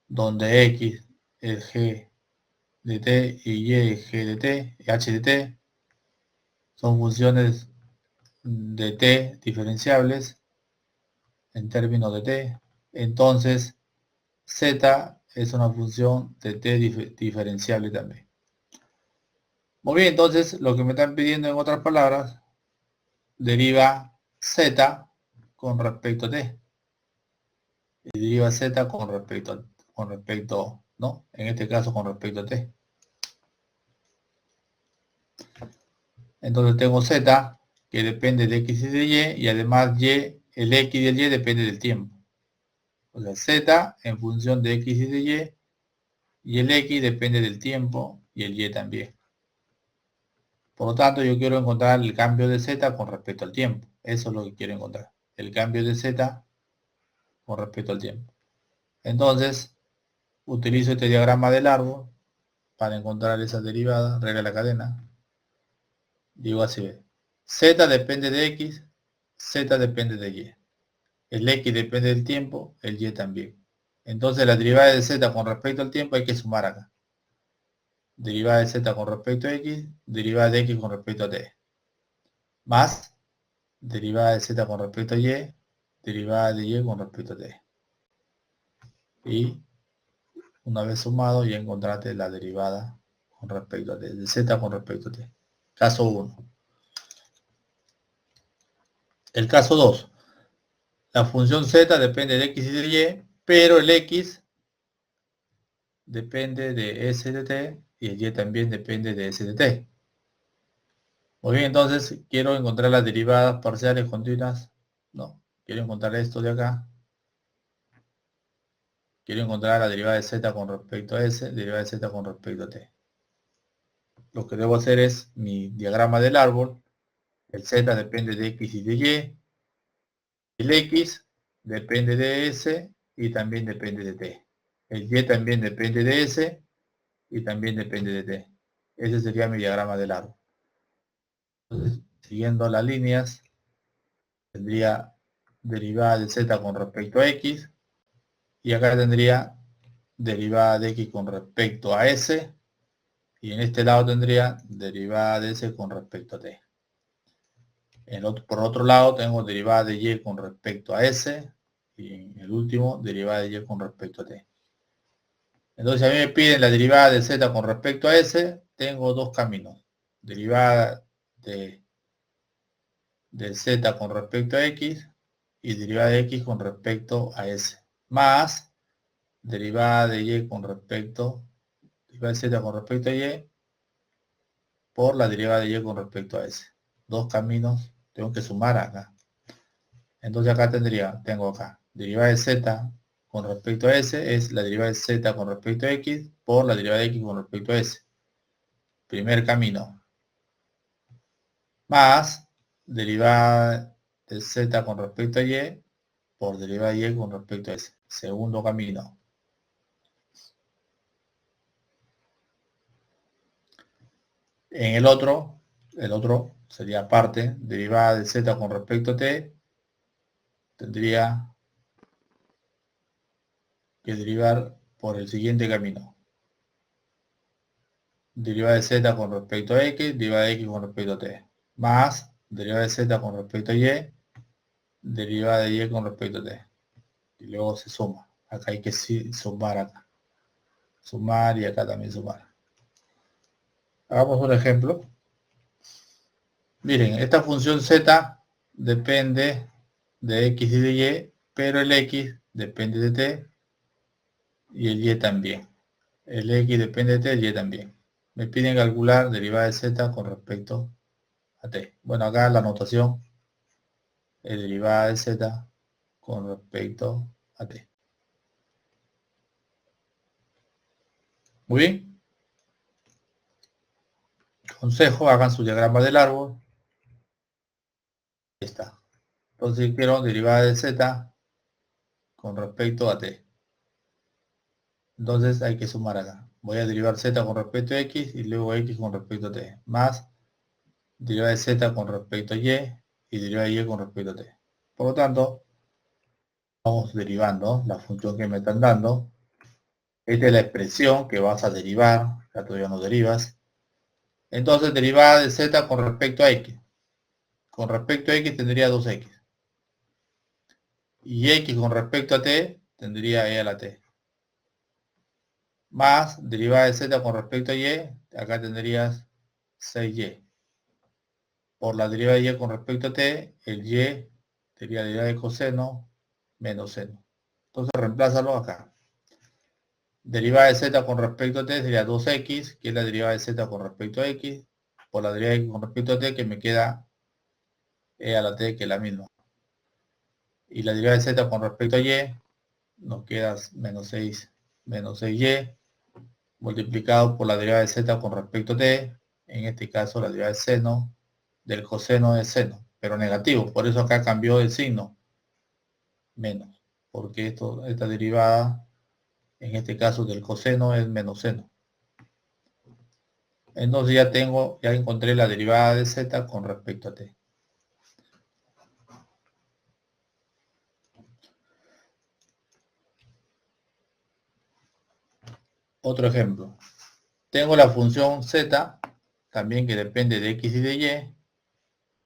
donde x es g de t y y es g de t, y h de t, son funciones de t diferenciables en términos de t, entonces z es una función de t diferenciable también. Muy bien, entonces lo que me están pidiendo en otras palabras, deriva z con respecto a t. Y deriva z con respecto, ¿no? En este caso con respecto a t. Entonces tengo z que depende de x y de y además y, el x y el y depende del tiempo. O sea, z en función de x y de y el x depende del tiempo y el y también. Por lo tanto, yo quiero encontrar el cambio de z con respecto al tiempo. Eso es lo que quiero encontrar. El cambio de z con respecto al tiempo. Entonces, utilizo este diagrama del árbol para encontrar esa derivada, regla de la cadena. Digo así, z depende de x, z depende de y. El x depende del tiempo, el y también. Entonces la derivada de z con respecto al tiempo hay que sumar acá. Derivada de z con respecto a x, derivada de x con respecto a t. Más derivada de z con respecto a y, derivada de y con respecto a t. Y una vez sumado ya encontraste la derivada con respecto a t, de z con respecto a t. Caso 1. El caso 2. La función z depende de x y de y, pero el x depende de s de t y el y también depende de s de t. Muy bien, entonces quiero encontrar las derivadas parciales continuas. No, quiero encontrar esto de acá. Quiero encontrar la derivada de z con respecto a s, derivada de z con respecto a t. Lo que debo hacer es mi diagrama del árbol. El z depende de x y de y. El x depende de s y también depende de t. El y también depende de s y también depende de t. Ese sería mi diagrama del árbol. Entonces, siguiendo las líneas, tendría derivada de z con respecto a x, y acá tendría derivada de x con respecto a s, y en este lado tendría derivada de s con respecto a t. Por otro lado tengo derivada de y con respecto a s, y en el último derivada de y con respecto a t. Entonces a mí me piden la derivada de z con respecto a s, tengo dos caminos. Derivada de z con respecto a x y derivada de x con respecto a s, más derivada de y con respecto, derivada de z con respecto a y por la derivada de y con respecto a s. Dos caminos, tengo que sumar acá. Entonces acá tengo acá, derivada de z con respecto a s es la derivada de z con respecto a x por la derivada de x con respecto a s. Primer camino. Más derivada de z con respecto a y por derivada de y con respecto a s. Segundo camino. En el otro sería aparte, derivada de z con respecto a t, tendría que derivar por el siguiente camino. Derivada de z con respecto a x, derivada de x con respecto a t. Más derivada de z con respecto a y, derivada de y con respecto a t. Y luego se suma. Acá hay que sumar acá. Sumar y acá también sumar. Hagamos un ejemplo. Miren, esta función z depende de x y de y, pero el x depende de t y el y también. El x depende de t y el y también. Me piden calcular derivada de z con respecto a t. Bueno, acá la notación es derivada de z con respecto a t. Muy bien. Consejo, hagan su diagrama del árbol. Ahí está. Entonces quiero derivada de z con respecto a t. Entonces hay que sumar acá. Voy a derivar z con respecto a x y luego x con respecto a t. Más derivada de z con respecto a y y derivada de y con respecto a t. Por lo tanto, vamos derivando la función que me están dando. Esta es la expresión que vas a derivar. Ya todavía no derivas. Entonces, derivada de z con respecto a x. con respecto a x tendría 2x. Y x con respecto a t tendría e a la t. Más derivada de z con respecto a y, acá tendrías 6y. Por la derivada de y con respecto a t, el y sería la derivada de coseno menos seno. Entonces reemplázalo acá. Derivada de z con respecto a t sería 2x, que es la derivada de z con respecto a x, por la derivada de x con respecto a t, que me queda e a la t, que es la misma. Y la derivada de z con respecto a y, nos queda menos 6y, multiplicado por la derivada de z con respecto a t, en este caso la derivada de seno, del coseno de seno, pero negativo, por eso acá cambió el signo, menos, porque esta derivada, en este caso del coseno, es menos seno. Entonces ya encontré la derivada de z con respecto a t. Otro ejemplo. Tengo la función z, también que depende de x y de y.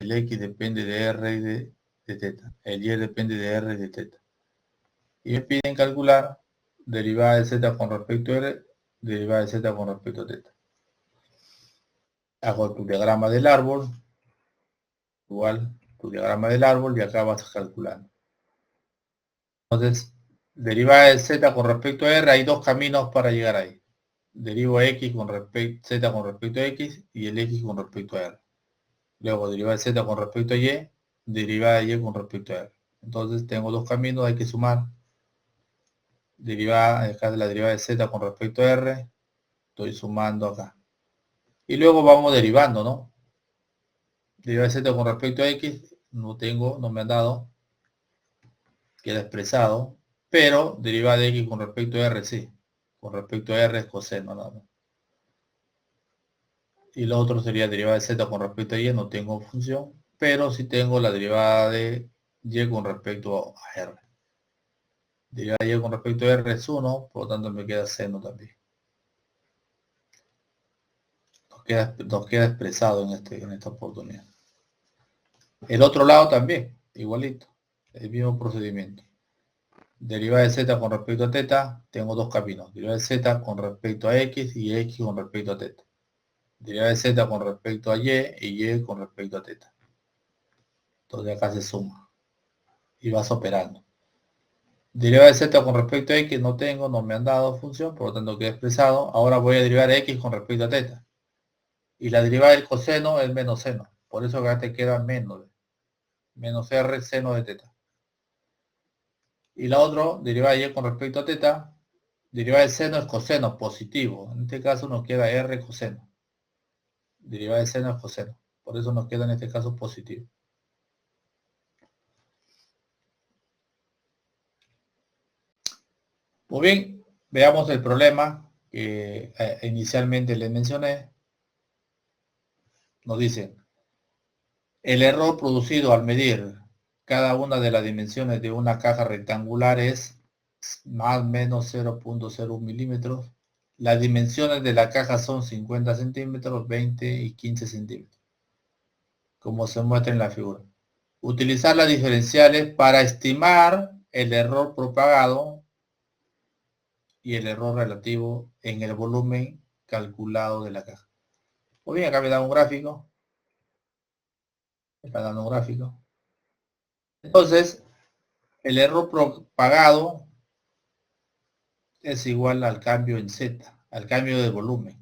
El x depende de r y de teta. El y depende de r y de teta. Y me piden calcular derivada de z con respecto a r, derivada de z con respecto a teta. Hago tu diagrama del árbol, igual tu diagrama del árbol, y acá vas calculando. Entonces, derivada de z con respecto a r, hay dos caminos para llegar ahí. Derivo x con respecto z con respecto a x y el x con respecto a r. Luego derivada de z con respecto a y, derivada de y con respecto a r. Entonces tengo dos caminos, hay que sumar. Derivada, acá de la derivada de z con respecto a r, estoy sumando acá. Y luego vamos derivando, ¿no? Derivada de z con respecto a x, no me han dado, queda expresado, pero derivada de x con respecto a r sí. Con respecto a r es coseno, ¿no? Y lo otro sería derivada de z con respecto a y, no tengo función, pero sí tengo la derivada de y con respecto a r. Derivada de y con respecto a r es 1, por lo tanto me queda seno también. Nos queda expresado en esta oportunidad. El otro lado también, igualito, el mismo procedimiento. Derivada de z con respecto a teta, tengo dos caminos. Derivada de z con respecto a x y x con respecto a teta. Derivada de z con respecto a y y con respecto a teta. Entonces acá se suma. Y vas operando. Derivada de z con respecto a x no me han dado función, por lo tanto queda expresado. Ahora voy a derivar x con respecto a teta. Y la derivada del coseno es menos seno. Por eso acá te queda menos r seno de teta. Y la otra, derivada de y con respecto a teta, derivada del seno es coseno positivo. En este caso nos queda r coseno. Derivada de seno es coseno. Por eso nos queda en este caso positivo. Muy bien, veamos el problema que inicialmente les mencioné. Nos dice, el error producido al medir cada una de las dimensiones de una caja rectangular es más o menos 0.01 milímetros. Las dimensiones de la caja son 50 centímetros, 20 y 15 centímetros, como se muestra en la figura. Utilizar las diferenciales para estimar el error propagado y el error relativo en el volumen calculado de la caja. Muy bien, acá me da un gráfico. Me está dando un gráfico. Entonces, el error propagado es igual al cambio en Z, al cambio de volumen.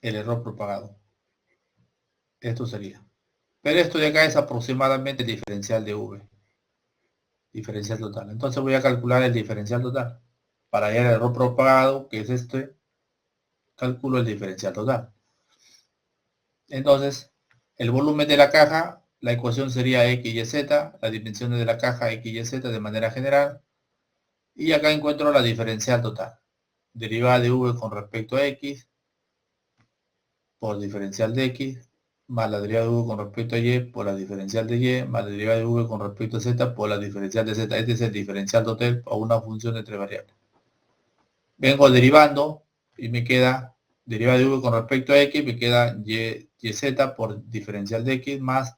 El error propagado. Esto sería. Pero esto de acá es aproximadamente el diferencial de V. Diferencial total. Entonces voy a calcular el diferencial total. Para hallar el error propagado, que es este, calculo el diferencial total. Entonces, el volumen de la caja, la ecuación sería x y z, las dimensiones de la caja x y z de manera general. Y acá encuentro la diferencial total. Derivada de v con respecto a x por diferencial de x, más la derivada de v con respecto a y por la diferencial de y, más la derivada de v con respecto a z por la diferencial de z. Este es el diferencial total a una función de tres variables. Vengo derivando y me queda derivada de v con respecto a x, me queda yz por diferencial de x, más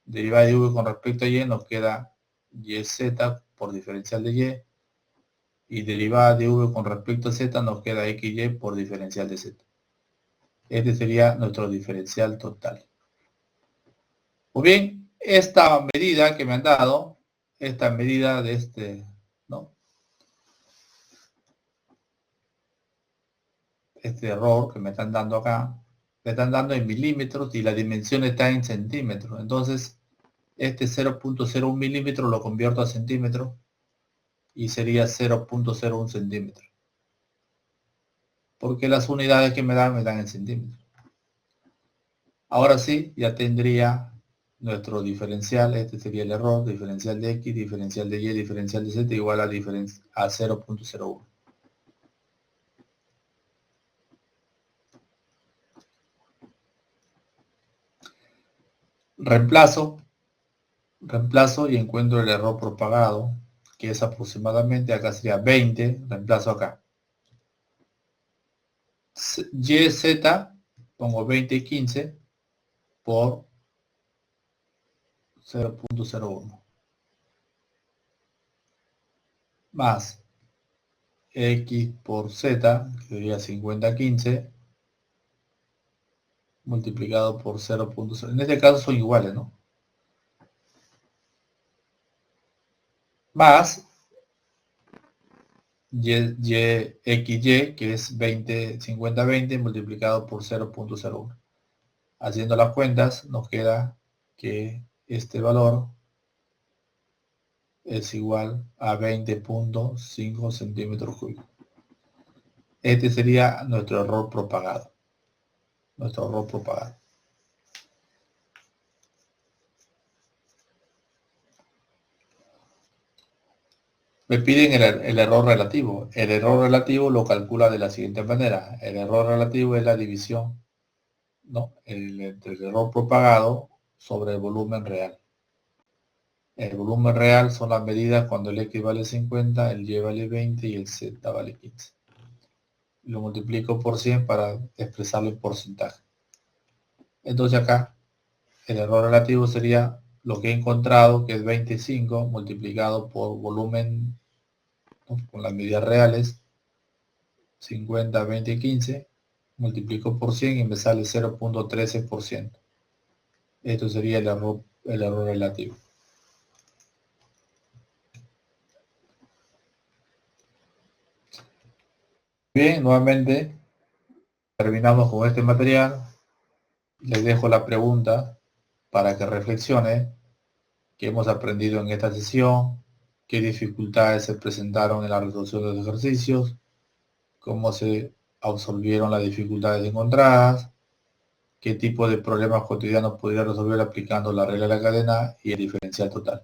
derivada de v con respecto a y, nos queda yz por diferencial de y derivada de v con respecto a z, nos queda xy por diferencial de z. Este sería nuestro diferencial total. Muy bien, esta medida que me han dado, esta medida de este, ¿no? Este error que me están dando acá, me están dando en milímetros y la dimensión está en centímetros. Entonces, este 0.01 milímetros lo convierto a centímetros y sería 0.01 centímetros. Porque las unidades que me dan en centímetros. Ahora sí, ya tendría nuestro diferencial, este sería el error, diferencial de x, diferencial de y, diferencial de z igual a 0.01. Reemplazo y encuentro el error propagado, que es aproximadamente, acá sería 20, reemplazo acá. YZ, pongo 20 y 15 por 0.01. Más x por z, que sería 50-15, multiplicado por 0.0. En este caso son iguales, ¿no? Más xy, que es 20, 50-20, multiplicado por 0.01. Haciendo las cuentas, nos queda que este valor es igual a 20.5 centímetros cúbicos. Este sería nuestro error propagado. Me piden el error relativo. El error relativo lo calcula de la siguiente manera. El error relativo es la división, ¿no? El error propagado sobre el volumen real. El volumen real son las medidas cuando el x vale 50, el y vale 20 y el z vale 15. Lo multiplico por 100 para expresarlo en porcentaje. Entonces acá el error relativo sería lo que he encontrado, que es 25 multiplicado por volumen, ¿no?, con las medidas reales, 50, 20 y 15, multiplico por 100 y me sale 0.13%. Esto sería el error relativo. Bien, nuevamente terminamos con este material. Les dejo la pregunta para que reflexione qué hemos aprendido en esta sesión, qué dificultades se presentaron en la resolución de los ejercicios, cómo se absolvieron las dificultades encontradas, qué tipo de problemas cotidianos podría resolver aplicando la regla de la cadena y el diferencial total.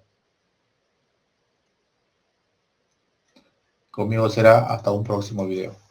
Conmigo será hasta un próximo video.